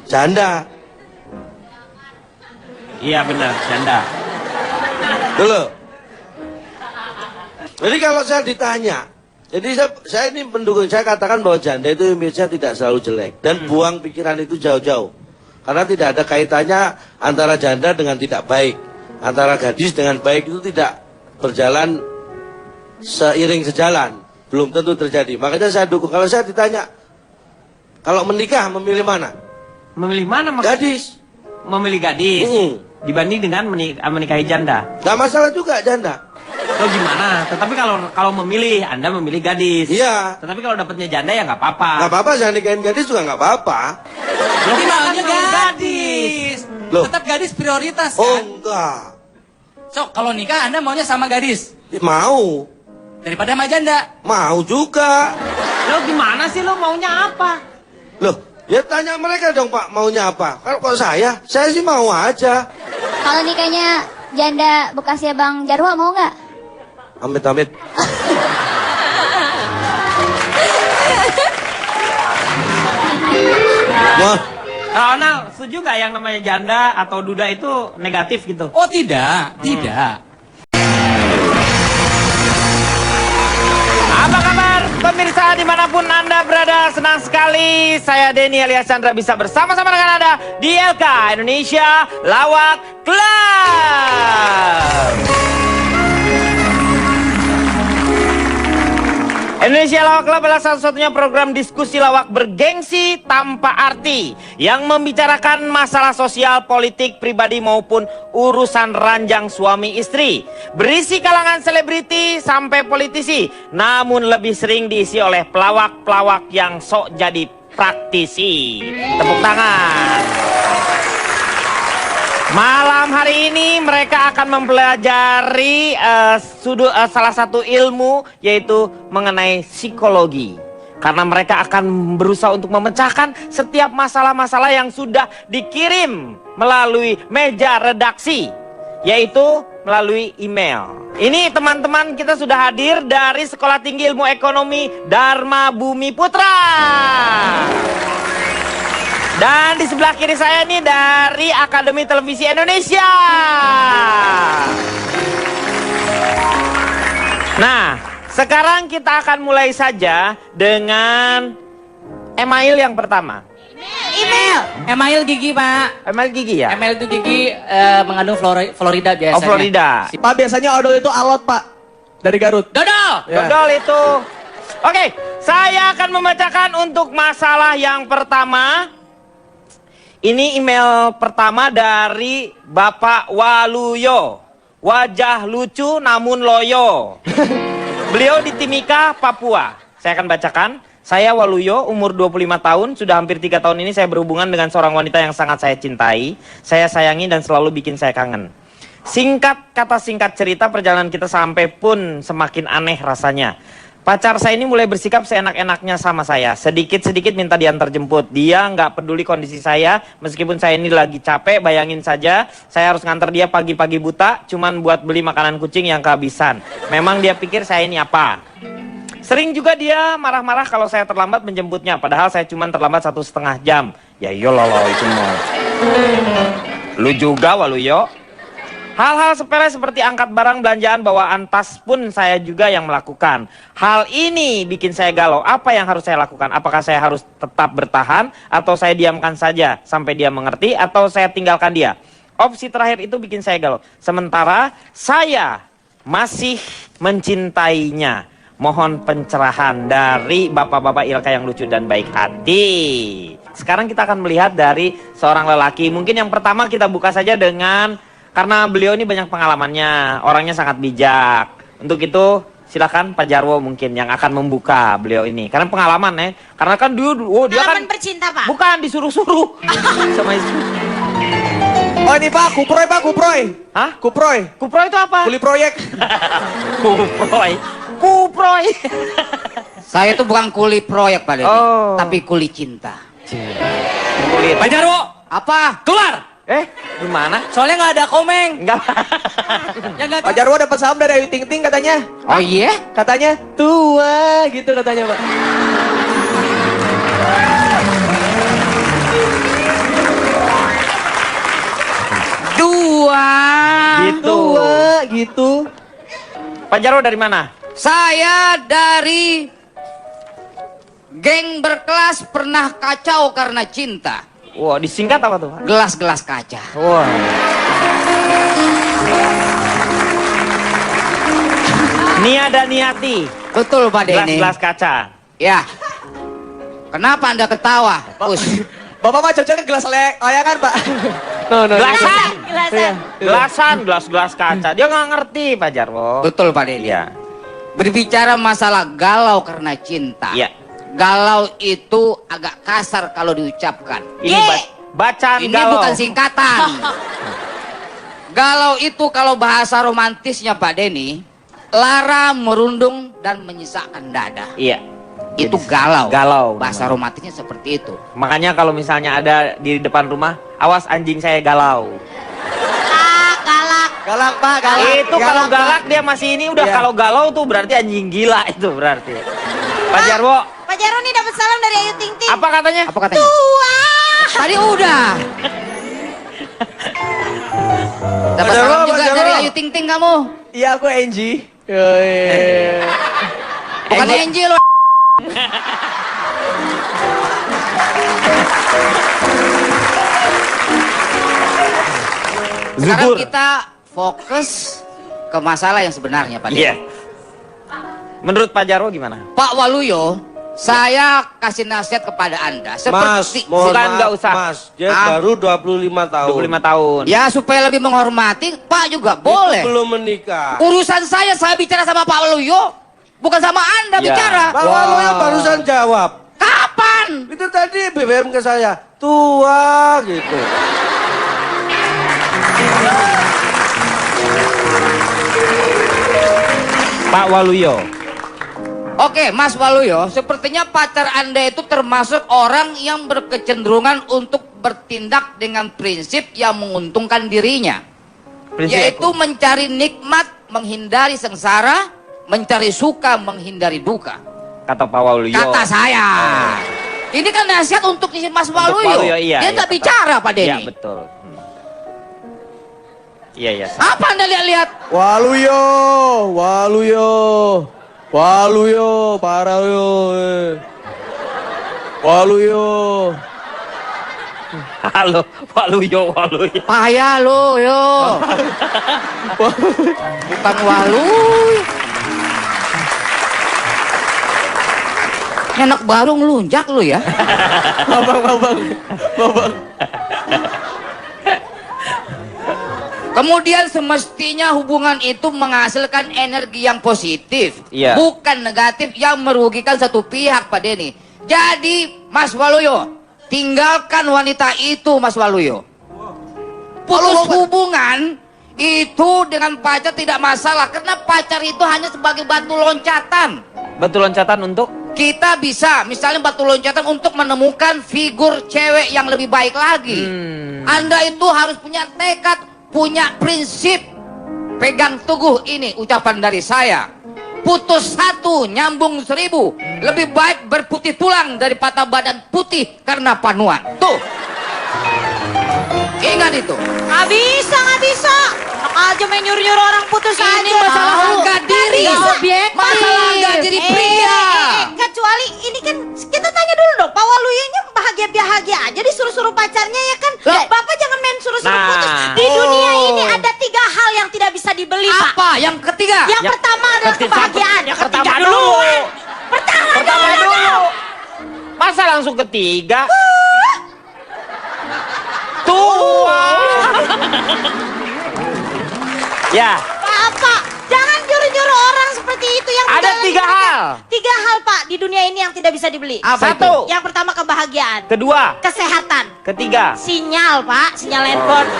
Janda. Iya benar, janda. Dulu. Jadi kalau saya ditanya, jadi saya ini pendukung, saya katakan bahwa janda itu image-nya tidak selalu jelek. Dan buang pikiran itu jauh-jauh. Karena tidak ada kaitannya antara janda dengan tidak baik. Antara gadis dengan baik itu tidak berjalan seiring sejalan. Belum tentu terjadi. Makanya saya dukung. Kalau saya ditanya, kalau menikah memilih mana? Memilih mana maksudnya? Gadis. Memilih gadis. Dibanding dengan menikahi janda. Gak masalah juga janda. Lo gimana? Tetapi kalau memilih, Anda memilih gadis. Iya. Tetapi kalau dapatnya janda ya nggak apa-apa. Gak apa-apa, saya nikahin gadis juga gak apa-apa. Tapi maunya gadis. Loh. Tetap gadis prioritas kan? Oh enggak. Sok, kalau nikah Anda maunya sama gadis? Mau. Daripada sama janda? Mau juga. Lo gimana sih, lo maunya apa? Loh, ya tanya mereka dong Pak, maunya apa? Kalau kok saya sih mau aja. Kalau nikahnya janda bekasnya Bang Jarwo mau nggak? Amit-amit. Wah. Nah, setuju nggak yang namanya janda atau duda itu negatif gitu? Oh tidak, tidak. Apa kabar pemirsa dimanapun Anda berada? Senang sekali saya Denny alias Chandra bisa bersama-sama dengan Anda di LK Indonesia Lawak Club. Indonesia Lawak Club adalah satu-satunya program diskusi lawak bergengsi tanpa arti yang membicarakan masalah sosial, politik, pribadi maupun urusan ranjang suami istri. Berisi kalangan selebriti sampai politisi, namun lebih sering diisi oleh pelawak-pelawak yang sok jadi praktisi. Tepuk tangan. Malam hari ini mereka akan mempelajari salah satu ilmu yaitu mengenai psikologi. Karena mereka akan berusaha untuk memecahkan setiap masalah-masalah yang sudah dikirim melalui meja redaksi. Yaitu melalui email. Ini teman-teman kita sudah hadir dari Sekolah Tinggi Ilmu Ekonomi Dharma Bumi Putra. Dan di sebelah kiri saya ini dari Akademi Televisi Indonesia. Nah, sekarang kita akan mulai saja dengan email yang pertama. Email gigi, Pak. Email gigi ya? Email itu gigi mengandung Florida biasanya. Oh, Florida. Pak, biasanya odol itu alot, Pak. Dari Garut. Dodol! Ya. Dodol itu. Oke, saya akan membacakan untuk masalah yang pertama. Ini email pertama dari Bapak Waluyo. Wajah lucu namun loyo. Beliau di Timika, Papua. Saya akan bacakan. Saya Waluyo, umur 25 tahun. Sudah hampir 3 tahun ini saya berhubungan dengan seorang wanita yang sangat saya cintai. Saya sayangi dan selalu bikin saya kangen. Singkat kata singkat cerita, perjalanan kita sampai pun semakin aneh rasanya. Pacar saya ini mulai bersikap seenak-enaknya sama saya. Sedikit-sedikit minta diantar jemput. Dia nggak peduli kondisi saya. Meskipun saya ini lagi capek, bayangin saja. Saya harus ngantar dia pagi-pagi buta. Cuman buat beli makanan kucing yang kehabisan. Memang dia pikir saya ini apa. Sering juga dia marah-marah kalau saya terlambat menjemputnya. Padahal saya cuman terlambat 1,5 jam. Ya iyalah itu mau. Lu juga Waluyo. Hal-hal sepele seperti angkat barang belanjaan bawaan tas pun saya juga yang melakukan. Hal ini bikin saya galau. Apa yang harus saya lakukan? Apakah saya harus tetap bertahan? Atau saya diamkan saja sampai dia mengerti? Atau saya tinggalkan dia? Opsi terakhir itu bikin saya galau. Sementara saya masih mencintainya. Mohon pencerahan dari bapak-bapak Ilka yang lucu dan baik hati. Sekarang kita akan melihat dari seorang lelaki. Mungkin yang pertama kita buka saja dengan, karena beliau ini banyak pengalamannya, orangnya sangat bijak. Untuk itu silakan Pak Jarwo mungkin yang akan membuka beliau ini. Karena pengalaman ya. Karena kan dia kan bercinta, Pak. bukan disuruh-suruh sama istri. Oh ini Pak, kuproy Pak, kuproy. Hah? Kuproy. Kuproy itu apa? Kuli proyek. Kuproy. Saya itu bukan kuli proyek Pak Denny, Oh. tapi kuli cinta. Kulit. Pak Jarwo, Apa? keluar. Gimana? Soalnya nggak ada komeng. Enggak. Ya nggak. Pak Jarwo dapat saham dari Ayu Ting Ting katanya. Oh iya? Katanya tua gitu katanya Pak. Dua. Gitu. Tua gitu. Pak Jarwo dari mana? Saya dari geng berkelas pernah kacau karena cinta. Wah, disingkat apa tuh? Gelas-gelas kaca. Wah. Nia dan Niati. Betul Pak Denny. Gelas-gelas kaca. Ya. Kenapa Anda ketawa? Us. Bapak mah cocoknya gelas layangan Pak. No. Gelasan. Gelasan. Gelasan, gelas-gelas kaca. Dia nggak ngerti Pak Jarwo. Betul Pak Denny. Iya. Berbicara masalah galau karena cinta. Iya. Galau itu agak kasar kalau diucapkan. Ini bacaan Ini galau. bukan singkatan. Galau itu kalau bahasa romantisnya Pak Denny, lara, merundung, dan menyisakan dada. Iya. Itu Jadi, galau. galau. Bahasa romantisnya seperti itu. Makanya kalau misalnya ada di depan rumah, awas anjing saya galau. Galak. Galak Pak, galak. Itu kalau Pak. galak dia masih ini udah Iya. kalau galau tuh berarti anjing gila itu berarti. Pak Jarwo, Pak Jarwo nih dapat salam dari Ayu Ting Ting. apa katanya? Apa katanya? Tua. Tadi udah. Dapat Pak Jarwo, salam Pak juga Jarwo. dari Ayu Ting Ting kamu. Iya aku Angie. Bukan Angie lo. Sekarang Zubur. kita fokus ke masalah yang sebenarnya Pak Denny. Iya. Menurut Pak Jarwo gimana? Pak Waluyo, saya kasih nasihat kepada Anda. Mas, Seperti mohon bukan, maaf, nggak usah. Mas, dia Ah. baru 25 tahun. 25 tahun. ya supaya lebih menghormati, Pak juga Itu boleh. belum menikah. Urusan saya bicara sama Pak Waluyo, bukan sama Anda Ya. bicara. Pak Waluyo barusan jawab. Kapan? Itu tadi BBM ke saya. Tua gitu. Pak Waluyo. Oke, Mas Waluyo, sepertinya pacar Anda itu termasuk orang yang berkecenderungan untuk bertindak dengan prinsip yang menguntungkan dirinya. Prinsip Yaitu apa? mencari nikmat, menghindari sengsara, mencari suka, menghindari duka. Kata Pak Waluyo. Kata saya. Ini kan nasihat untuk Mas Untuk Waluyo. Waluyo, iya, Dia iya, nggak betul. bicara, Pak Iya, Denny. betul. Iya, iya. Apa Anda lihat-lihat? Waluyo, Waluyo, parah yo. Waluyo. Halo, Waluyo. Payah lo, yo. Bukan Waluyo. Ini anak baru ngelunjak lu ya. Babang. Kemudian semestinya hubungan itu menghasilkan energi yang positif, Iya. bukan negatif yang merugikan satu pihak, Pak Denny. Jadi, Mas Waluyo, tinggalkan wanita itu, Mas Waluyo. Putus hubungan itu dengan pacar tidak masalah, karena pacar itu hanya sebagai batu loncatan. Betul loncatan untuk? Kita bisa, misalnya batu loncatan untuk menemukan figur cewek yang lebih baik lagi. Anda itu harus punya tekad, punya prinsip. Pegang teguh ini ucapan dari saya. Putus satu, nyambung 1000. Lebih baik berputih tulang daripada badan putih karena panuan. Tuh. Ingat itu. Nggak bisa. Enak aja main nyuruh-nyuruh orang putus aja. Ini masalah harga diri. Nggak objektif. Masalah harga diri pria. Kecuali ini kan kita tanya dulu dong. Pak Waluyonya bahagia-bahagia aja disuruh-suruh pacarnya ya kan. Loh. Bapak jangan main suruh-suruh Nah. putus. Di dunia ini ada 3 hal yang tidak bisa dibeli, Pak. Apa? Yang ketiga? Yang pertama adalah kebahagiaan. Yang pertama dulu. Pertama Pertama dulu. dulu. Masa langsung ketiga? Ya, Pak, jangan nyuruh-nyuruh orang seperti itu yang ada tidak 3 hal. 3 hal Pak di dunia ini yang tidak bisa dibeli. Apa Satu, itu? yang pertama kebahagiaan. Kedua, Kesehatan. ketiga, Sinyal Pak, sinyal handphone.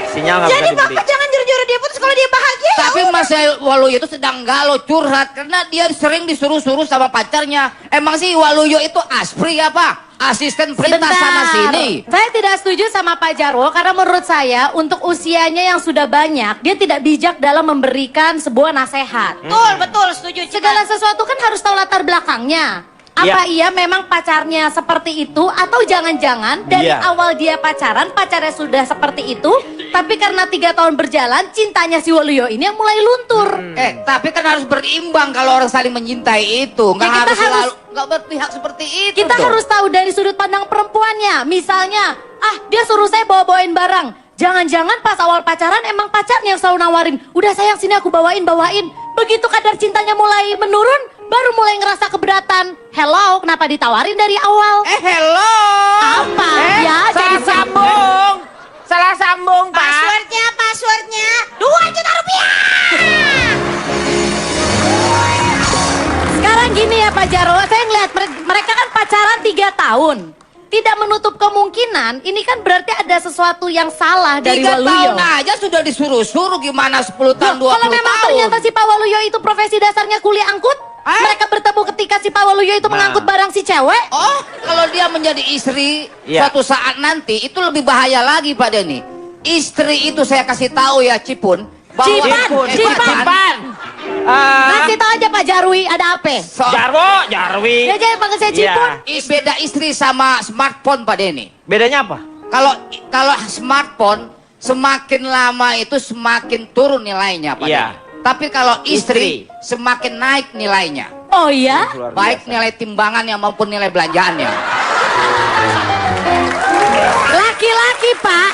sinyal nggak bisa Jadi dibeli. Bapak jangan nyuruh-nyuruh dia putus kalau dia bahagia. ya Tapi udah. Mas Waluyo itu sedang galau curhat karena dia sering disuruh-suruh sama pacarnya. Emang sih Waluyo itu aspri apa? Asisten perintah sana sini. Saya tidak setuju sama Pak Jarwo karena menurut saya untuk usianya yang sudah banyak dia tidak bijak dalam memberikan sebuah nasihat. Betul, setuju. Segala sesuatu kan harus tahu latar belakangnya. Apa iya memang pacarnya seperti itu atau jangan-jangan dari Iya. awal dia pacarnya sudah seperti itu, tapi karena 3 tahun berjalan cintanya si Waluyo ini yang mulai luntur. Tapi kan harus berimbang kalau orang saling mencintai itu. Nggak kita harus harus- selalu nggak berpihak seperti itu. Kita dong. harus tahu dari sudut pandang perempuannya. Misalnya, dia suruh saya bawa-bawain barang. Jangan-jangan pas awal pacaran emang pacarnya yang selalu nawarin. Udah sayang sini aku bawain. Begitu kadar cintanya mulai menurun, baru mulai ngerasa keberatan. Hello, kenapa ditawarin dari awal? Hello. Apa? Ya, Salah sambung. Salah sambung, Pak. Passwordnya 2 juta rupiah. Sekarang gini ya Pak Jarwo, saya ngeliat mereka kan pacaran 3 tahun. Tidak menutup kemungkinan, ini kan berarti ada sesuatu yang salah dari 3 Waluyo. tahun aja sudah disuruh-suruh gimana 10 tahun, 20 Kalau memang tahun. ternyata si Pak Waluyo itu profesi dasarnya kuliah angkut, mereka bertemu ketika si Pak Waluyo itu mengangkut barang si cewek. Oh, kalau dia menjadi istri Iya. suatu saat nanti itu lebih bahaya lagi Pak Denny. Istri itu saya kasih tahu ya Cipun bahwa Cipan. Nanti tahu aja Pak Jarwi ada apa? Jarwi. Ya jangan panggil saya Cipun. Beda istri sama smartphone Pak Denny. Bedanya apa? Kalau smartphone semakin lama itu semakin turun nilainya Pak Iya. Denny. Tapi kalau istri semakin naik nilainya. Oh ya? Baik nilai timbangannya maupun nilai belanjaannya. Laki-laki Pak,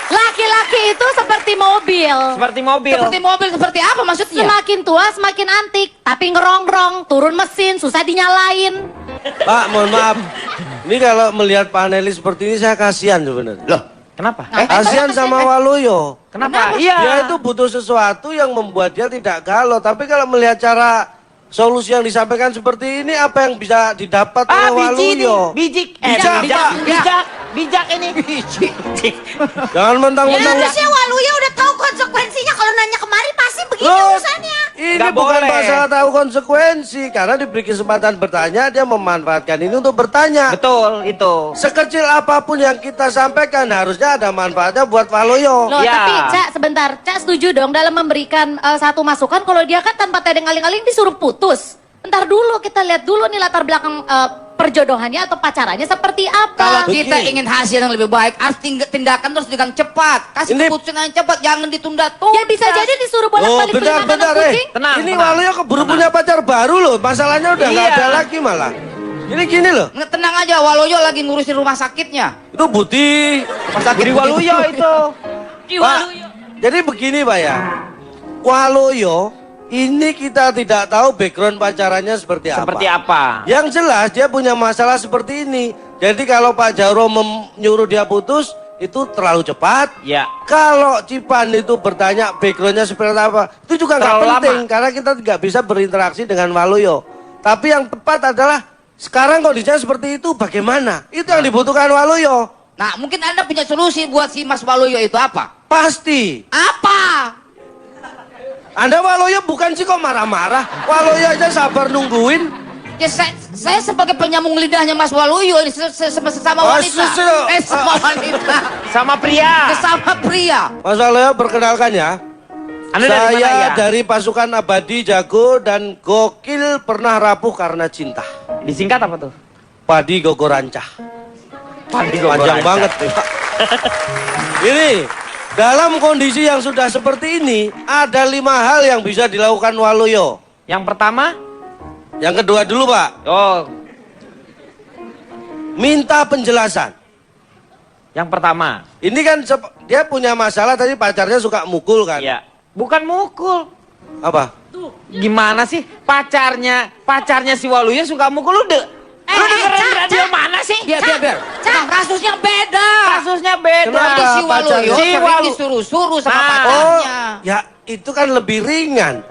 laki-laki itu seperti mobil. Seperti mobil. Seperti mobil seperti apa maksudnya? Semakin tua semakin antik, tapi ngerongrong, turun mesin, susah dinyalain. Pak, mohon maaf. Ini kalau melihat panelis seperti ini saya kasihan sebenarnya. Loh, Kenapa? kasihan sama Waluyo. Kenapa? Dia Iya. itu butuh sesuatu yang membuat dia tidak galau. Tapi kalau melihat cara solusi yang disampaikan seperti ini, apa yang bisa didapat oleh Waluyo? Bijak ini. Jangan Ya mentang-mentang. harusnya Waluyo udah tahu konsekuensinya kalau nanya kemari pasti begini Loh, urusannya. ini Nggak bukan boleh. masalah tahu konsekuensi. Karena diberi kesempatan bertanya, dia memanfaatkan ini untuk bertanya. Betul, itu. Sekecil apapun yang kita sampaikan, harusnya ada manfaatnya buat Waluyo. Loh, Ya. tapi Cak sebentar, Cak setuju dong dalam memberikan satu masukan kalau dia kan tanpa tedeng aling-aling disuruh putus. Bentar dulu kita lihat dulu nih latar belakang perjodohannya atau pacarannya seperti Kalau apa. kita ingin hasil yang lebih baik, harus tindakan terus dengan cepat. Kasih Ini- keputusan yang cepat, jangan ditunda-tunda. Ya bisa jadi disuruh Oh, bolak-balik beli makanan bentar, kucing. Tenang, Ini tenang. Waluyo keburu punya pacar baru loh. Masalahnya udah nggak Iya. ada lagi malah. Ini gini loh. Nggak, tenang aja, Waluyo lagi ngurusin rumah sakitnya. Itu Budi. Pas lagi di Waluyo itu. Pak, jadi begini Pak ya. Waluyo, ini kita tidak tahu background pacarannya seperti apa. Seperti apa? Yang jelas dia punya masalah seperti ini. Jadi kalau Pak Jarwo menyuruh dia putus, itu terlalu cepat. Ya. Kalau Cipan itu bertanya backgroundnya seperti apa, itu juga nggak Terlalu penting. lama. Karena kita nggak bisa berinteraksi dengan Waluyo. Tapi yang tepat adalah, sekarang kondisinya seperti itu bagaimana? Itu yang dibutuhkan Waluyo. Nah, mungkin Anda punya solusi buat si Mas Waluyo itu apa? Pasti. Apa? Anda Waluyo bukan sih kok marah-marah. Waluyo aja sabar nungguin. Ya saya sebagai penyambung lidahnya Mas Waluyo ini sesama Oh, wanita. Sama wanita. Sama pria. Sesama pria. Mas Waluyo perkenalkan ya. Anda dari mana Saya ya? dari pasukan abadi jago dan gokil pernah rapuh karena cinta. Disingkat apa tuh? Padi Gogorancah. Panjang banget nih Pak. Ini dalam kondisi yang sudah seperti ini ada 5 hal yang bisa dilakukan Waluyo. Yang pertama? Yang kedua dulu Pak, Oh, minta penjelasan. yang pertama. Ini kan dia punya masalah tadi pacarnya suka mukul kan? Ya. Bukan mukul. Apa? Gimana sih pacarnya si Waluyo suka mukul lu? Lu dengerin radio mana Gimana sih? Biar. Kasusnya beda. Kasusnya beda. Kenapa? Jadi si Waluyo Si sering Walu- disuruh-suruh sama Nah. pacarnya. Ya itu kan lebih ringan.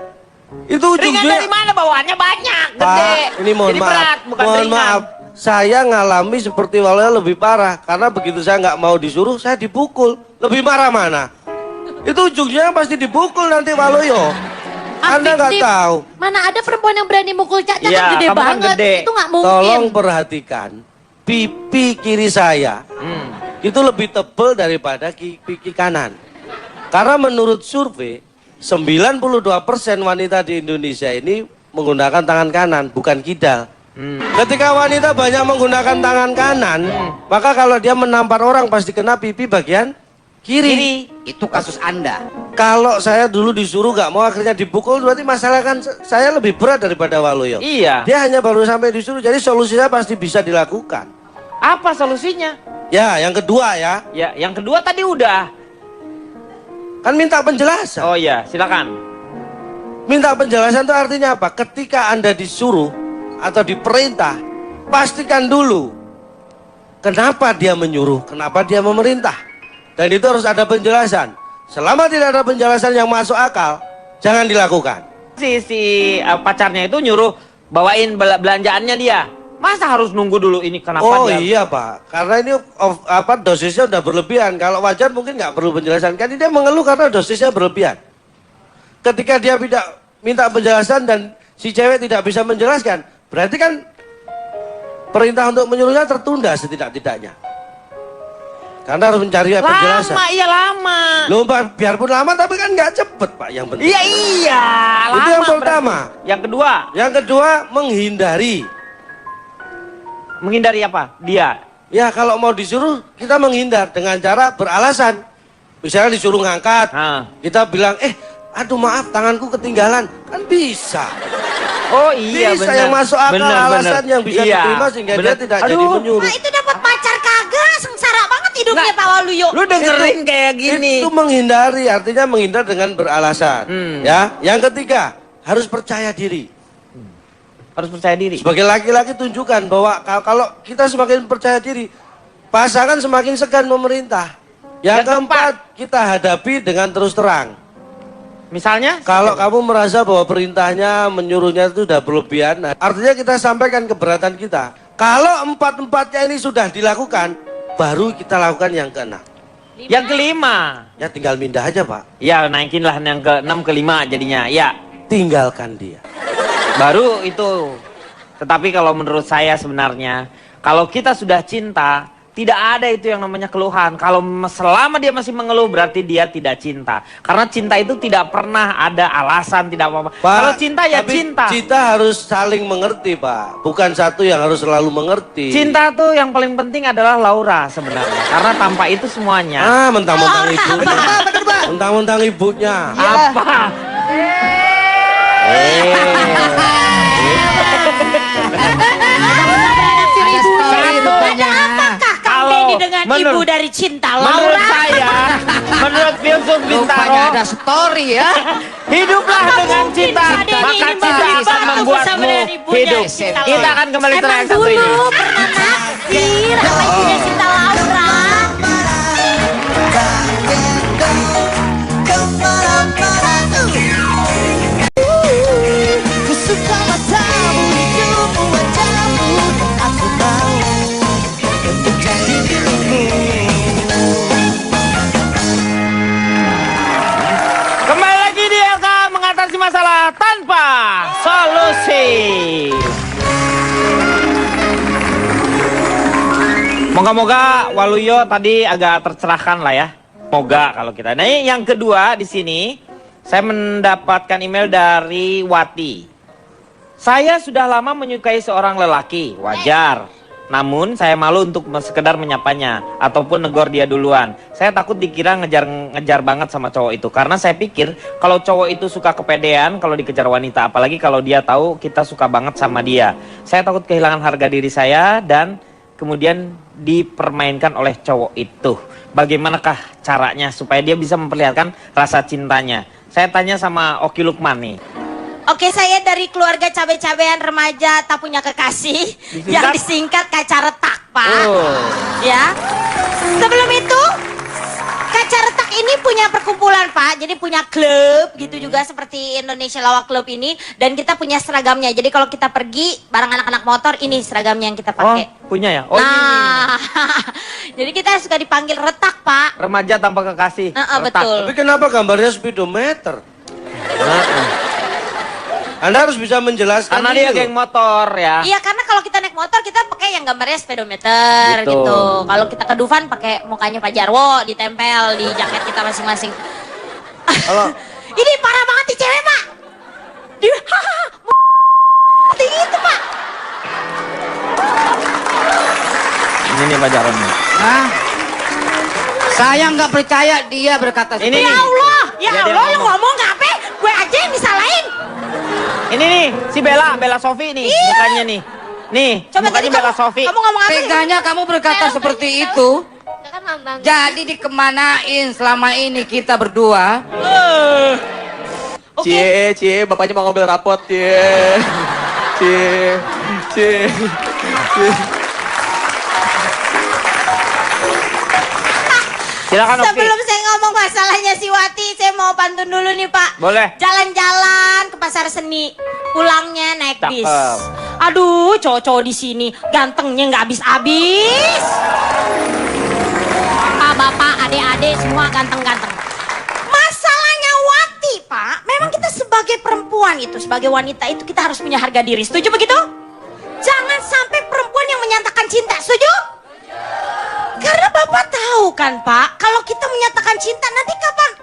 Itu Ringan ujungnya. dari mana bawaannya banyak, Pak, gede. ini mohon Jadi maaf. berat, bukan Mohon ringan. maaf. Saya ngalami seperti Waluyo lebih parah. Karena begitu saya nggak mau disuruh, saya dipukul. Lebih marah mana? Itu ujungnya pasti dipukul nanti Waluyo. Anda nggak Afif, tahu. Mana ada perempuan yang berani mukul Caca Iya, kan gede kamu kan banget. gede. Itu nggak mungkin. Tolong perhatikan. Pipi kiri saya itu lebih tebal daripada pipi kanan. Karena menurut survei, 92% wanita di Indonesia ini menggunakan tangan kanan, bukan kidal. Ketika wanita banyak menggunakan tangan kanan, maka kalau dia menampar orang pasti kena pipi bagian kiri. Itu kasus Anda. Kalau saya dulu disuruh gak mau akhirnya dipukul, berarti masalah kan saya lebih berat daripada Waluyo. Iya. Dia hanya baru sampai disuruh, jadi solusinya pasti bisa dilakukan. Apa solusinya? Ya, yang kedua ya, Ya, yang kedua tadi udah. kan minta penjelasan. Oh iya, silakan. Minta penjelasan itu artinya apa? Ketika Anda disuruh atau diperintah, pastikan dulu kenapa dia menyuruh, kenapa dia memerintah. Dan itu harus ada penjelasan. Selama tidak ada penjelasan yang masuk akal, jangan dilakukan. Si pacarnya itu nyuruh bawain belanjaannya dia. Masa harus nunggu dulu ini kenapa Oh dia? iya Pak, karena ini dosisnya udah berlebihan. Kalau wajar mungkin nggak perlu penjelasan. Kan dia mengeluh karena dosisnya berlebihan. Ketika dia tidak minta penjelasan dan si cewek tidak bisa menjelaskan, berarti kan perintah untuk menyuruhnya tertunda setidak-tidaknya. Karena harus mencari penjelasan. Lama, iya lama. Loh Pak, biarpun lama tapi kan nggak cepet Pak yang penting. Iya, lama. Itu yang pertama. berarti. Yang kedua, Yang kedua menghindari. menghindari apa? Dia. Ya kalau mau disuruh kita menghindar dengan cara beralasan. Misalnya disuruh ngangkat, kita bilang, aduh maaf tanganku ketinggalan. Kan bisa. Oh iya Bisa benar. yang masuk akal, Benar, alasan benar. yang bisa Iya, diterima sehingga benar. dia tidak jadi Aduh. menyuruh. Nah itu dapat pacar kagak, sengsara banget hidupnya Pak Waluyo. Lu dengerin kayak gini. Itu menghindari, artinya menghindar dengan beralasan. Ya, yang ketiga harus percaya diri. Harus percaya diri. Sebagai laki-laki tunjukkan bahwa kalau kita semakin percaya diri, pasangan semakin segan memerintah. Yang keempat, kita hadapi dengan terus terang. Misalnya? Kalau kamu merasa bahwa perintahnya, menyuruhnya itu sudah berlebihan, artinya kita sampaikan keberatan kita. Kalau empat-empatnya ini sudah dilakukan, baru kita lakukan yang keenam. Yang kelima. Ya tinggal pindah aja Pak. Ya naikinlah yang ke-6 ke-5 jadinya. Ya. Tinggalkan dia. Baru itu. Tetapi kalau menurut saya sebenarnya, kalau kita sudah cinta, tidak ada itu yang namanya keluhan. Kalau selama dia masih mengeluh berarti dia tidak cinta. Karena cinta itu tidak pernah ada alasan, tidak apa-apa. Kalau cinta ya tapi cinta. Cinta harus saling mengerti Pak. Bukan satu yang harus selalu mengerti. Cinta tuh yang paling penting adalah Laura sebenarnya. Karena tanpa itu semuanya. Mentang-mentang ibunya. Mentang-mentang ibunya. Apa? Apakah Kang Denny dengan ibu dari cinta Laura? Menurut saya, menurut filsuf Bintaro, Rupanya ada story ya. hiduplah dengan cinta, maka cinta akan membuatmu hidup. Kita akan kembali ke yang satu ini. Pernah naksir sama ibunya cinta Laura. Kembali lagi di LK mengatasi masalah tanpa solusi. Moga-moga Waluyo tadi agak tercerahkan lah ya. Moga kalau kita. Nah yang kedua di sini saya mendapatkan email dari Wati. Saya sudah lama menyukai seorang lelaki, wajar. Namun saya malu untuk sekedar menyapanya ataupun negor dia duluan. Saya takut dikira ngejar banget sama cowok itu. Karena saya pikir kalau cowok itu suka kepedean kalau dikejar wanita. Apalagi kalau dia tahu kita suka banget sama dia. Saya takut kehilangan harga diri saya dan kemudian dipermainkan oleh cowok itu. Bagaimanakah caranya supaya dia bisa memperlihatkan rasa cintanya? Saya tanya sama Oki Lukman nih. Oke, saya dari keluarga cabe-cabean remaja tak punya kekasih yang disingkat kaca retak. Pak. Ya. Sebelum itu, Kaca Retak ini punya perkumpulan, Pak. Jadi punya klub gitu juga seperti Indonesia Lawak Club ini. Dan kita punya seragamnya. Jadi kalau kita pergi bareng anak-anak motor, ini seragamnya yang kita pakai. Oh, punya ya? Oh, nah, jadi kita suka dipanggil Retak, Pak. Remaja tanpa kekasih. Betul. Tapi kenapa gambarnya speedometer? Anda harus bisa menjelaskan. Karena dia geng motor ya. Iya, karena kalau kita naik motor kita pakai yang gambarnya speedometer gitu. Kalau kita ke Dufan pakai mukanya Pak Jarwo ditempel di jaket kita masing-masing. Ini parah banget nih cewek, Pak. Di gitu, Pak. Ini nih Pak Jarwo nih. Saya nggak percaya dia berkata seperti Ini. Ya Allah, ya Dia Allah, lu ngomong. ngomong ngapain? Gue aja yang disalahin. Ini nih, si Bella Sofi nih, mukanya nih. Nih, Coba tadi mukanya Bella Sofi. kamu ngomong apa? Teganya kamu berkata seperti itu. Kan lambang. Jadi dikemanain selama ini kita berdua? Cie, bapaknya mau ngambil rapot, cie. Silakan Oki. Sebelum saya ngomong masalahnya si Wati, saya mau pantun dulu nih, Pak. Boleh. Jalan-jalan ke pasar seni, pulangnya naik bis. Cakep. Aduh, cowok-cowok di sini gantengnya nggak habis-habis. Bapak, adik-adik semua ganteng-ganteng. Masalahnya Wati, Pak, memang kita sebagai perempuan itu, sebagai wanita itu kita harus punya harga diri. Setuju begitu? Jangan sampai perempuan yang menyatakan cinta, setuju? Karena Bapak tahu kan, Pak, kalau kita menyatakan cinta nanti kapan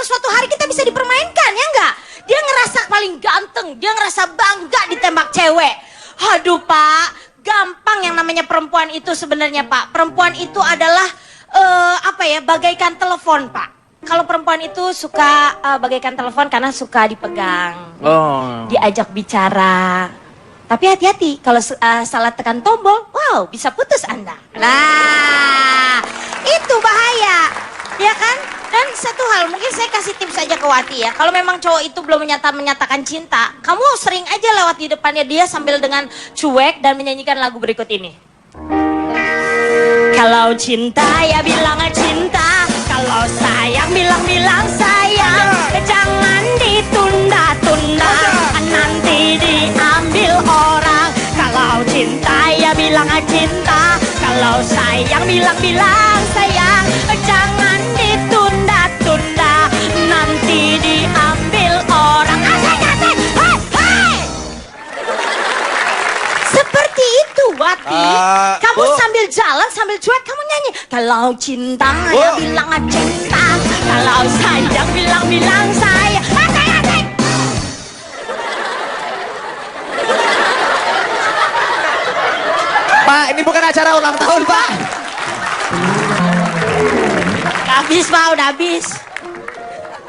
suatu hari kita bisa dipermainkan, ya enggak? Dia ngerasa paling ganteng, dia ngerasa bangga ditembak cewek. Aduh, Pak, gampang yang namanya perempuan itu sebenarnya, Pak. Perempuan itu adalah bagaikan telepon, Pak. Kalau perempuan itu suka bagaikan telepon karena suka dipegang, diajak bicara. Tapi hati-hati, kalau salah tekan tombol, wow, bisa putus Anda. Nah, itu bahaya, ya kan? Dan satu hal, mungkin saya kasih tips aja ke Wati ya. Kalau memang cowok itu belum menyatakan cinta, kamu sering aja lewat di depannya dia sambil dengan cuek dan menyanyikan lagu berikut ini. Kalau cinta ya bilang cinta, kalau sayang bilang sayang. Jangan ditunda-tunda, nanti diambil orang. Kalau cinta ya bilang cinta, kalau sayang bilang sayang. Jangan ditunda-tunda, nanti diambil orang. Asik. Hai. Seperti itu, Wati. Kamu sambil jalan, sambil cuek, kamu nyanyi. Kalau cinta ya bilang cinta, kalau sayang bilang sayang. Asik. Pak, ini bukan acara ulang tahun, Pak. Habis, Pak, udah habis.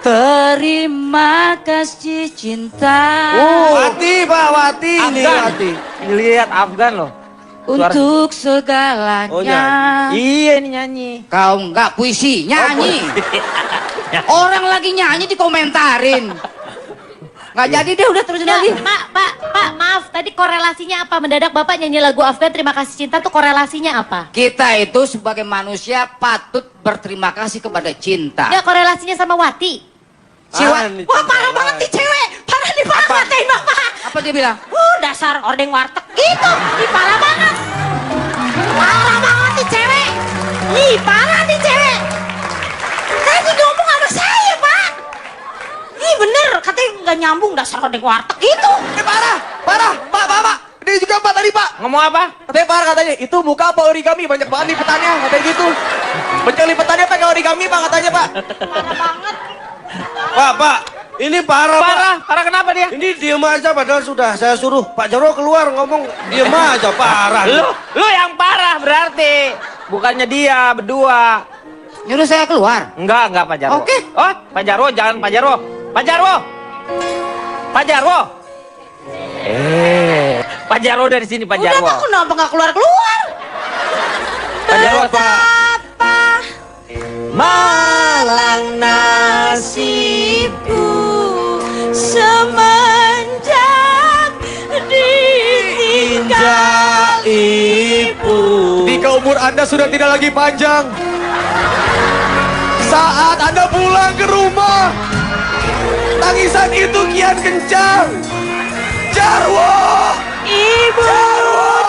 Terima kasih cinta Wati, Pak, Wati. Ini Afgan. Wati. Ini lihat Afgan loh. untuk segalanya. Oh, nyanyi. Iya ini nyanyi. Kau nggak puisi, nyanyi. Orang lagi nyanyi dikomentarin. Nggak jadi deh, udah terusin lagi. Pak, maaf. Tadi korelasinya apa? Mendadak Bapak nyanyi lagu Afgan Terima Kasih Cinta tuh korelasinya apa? Kita itu sebagai manusia patut berterima kasih kepada cinta. Nggak korelasinya sama Wati. Wah, parah banget nih cewek. Parah nih, Pak, ngatain Bapak. Apa dia bilang? Dasar ordeng warteg gitu. Ih, parah banget. Parah banget nih cewek. Ih, parah nih cewek. Tadi ngomong sama saya, Pak. Ih, bener. Katanya nggak nyambung dasar ordeng warteg gitu. Parah. Pak. Ini juga Pak tadi, Pak. Ngomong apa? Katanya parah katanya, itu muka apa origami? Banyak banget lipetannya, katanya gitu. Banyak lipetannya pakai origami, Pak, katanya, Pak. Parah banget. Pak, ini parah, Pak. Parah kenapa dia? Ini diem aja padahal sudah saya suruh Pak Jarwo keluar ngomong diem aja, parah. Lu yang parah berarti. Bukannya dia berdua. Nyuruh saya keluar. Enggak Pak Jarwo. Oke. Oh, Pak Jarwo, jangan Pak Jarwo. Pak Jarwo. Pak Jarwo dari sini, Pak Udah, Jarwo. Pak, kenapa nggak keluar-keluar? Pak Jarwo, Pak. Betapa malang nasibku semenjak ditinggal ibu. umur Anda sudah tidak lagi panjang. Saat Anda pulang ke rumah, tangisan itu kian kencang. Jarwo! Ibu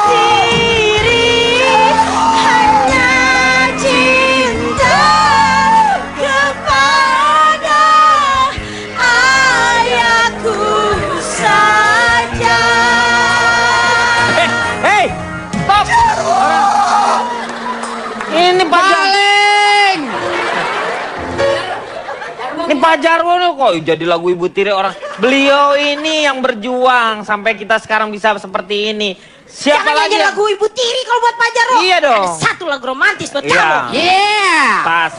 tiri hanya cinta kepada ayahku saja. Hei, stop. Ini Pak Paling. Ini Pak Jarwo nih kok jadi lagu Ibu Tiri orang. Beliau ini yang berjuang sampai kita sekarang bisa seperti ini. Siapa Jangan lagi? nyanyi lagu Ibu Tiri kalau buat Pak Jarwo. Iya dong. Ada satu lagu romantis buat Iya. kamu. Yeah. Pas.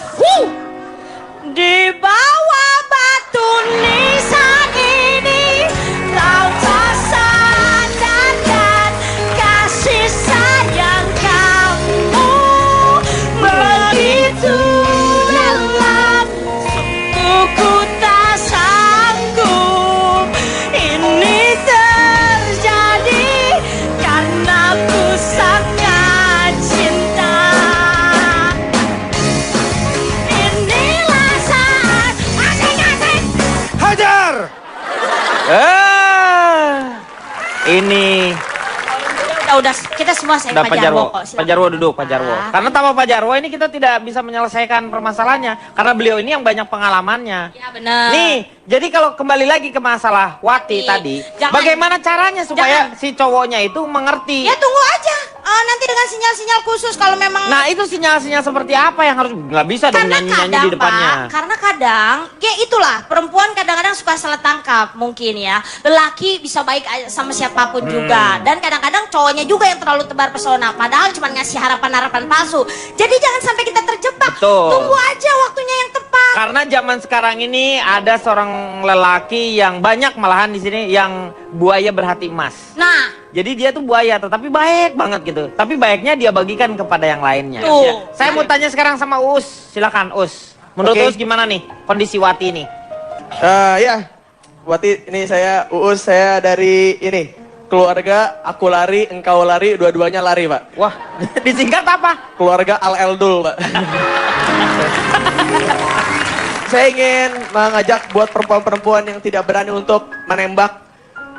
Di bawah batu nisan ini kau tak sadar dan kasih sayang kamu begitu dalam. Ku tak sanggup ini terjadi karena ku sangat cinta. Inilah saat asik-asik. Hajar! Ini Udah kita semua saya udah Pak Pak Jarwo Jarwo. kok. Pak Jarwo duduk, Pak Jarwo. Ah. Karena tanpa Pak Jarwo ini kita tidak bisa menyelesaikan permasalahannya. Karena beliau ini yang banyak pengalamannya. Ya benar. Nih, jadi kalau kembali lagi ke masalah Wati Nih, tadi, jangan- bagaimana caranya supaya si cowoknya itu mengerti? Ya tunggu aja. Nanti dengan sinyal-sinyal khusus kalau memang. Nah, itu sinyal-sinyal seperti apa yang harus nggak bisa dong Karena nyanyi-nyanyi kadang di depannya? Pak, karena kadang, ya itulah perempuan kadang-kadang suka salah tangkap mungkin ya. Lelaki bisa baik aja sama siapapun juga, dan kadang-kadang cowoknya juga yang terlalu tebar pesona, padahal cuma ngasih harapan-harapan palsu. Jadi jangan sampai kita terjebak. Betul. Tunggu aja waktunya yang tepat. Karena zaman sekarang ini ada seorang lelaki yang banyak malahan di sini yang buaya berhati emas. Nah, Jadi dia tuh buaya, tetapi baik banget gitu. Tapi baiknya dia bagikan kepada yang lainnya. Tuh. Ya. Saya mau tanya sekarang sama Uus. Silakan Uus. Menurut Oke. Uus gimana nih kondisi Wati ini? Ya, Wati, ini saya Uus, saya dari ini keluarga aku lari, engkau lari, dua-duanya lari, Pak. Wah, disingkat apa? Keluarga Al Eldul, Pak. Saya ingin mengajak buat perempuan-perempuan yang tidak berani untuk menembak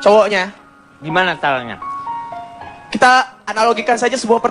cowoknya. Gimana caranya? Kita analogikan saja sebuah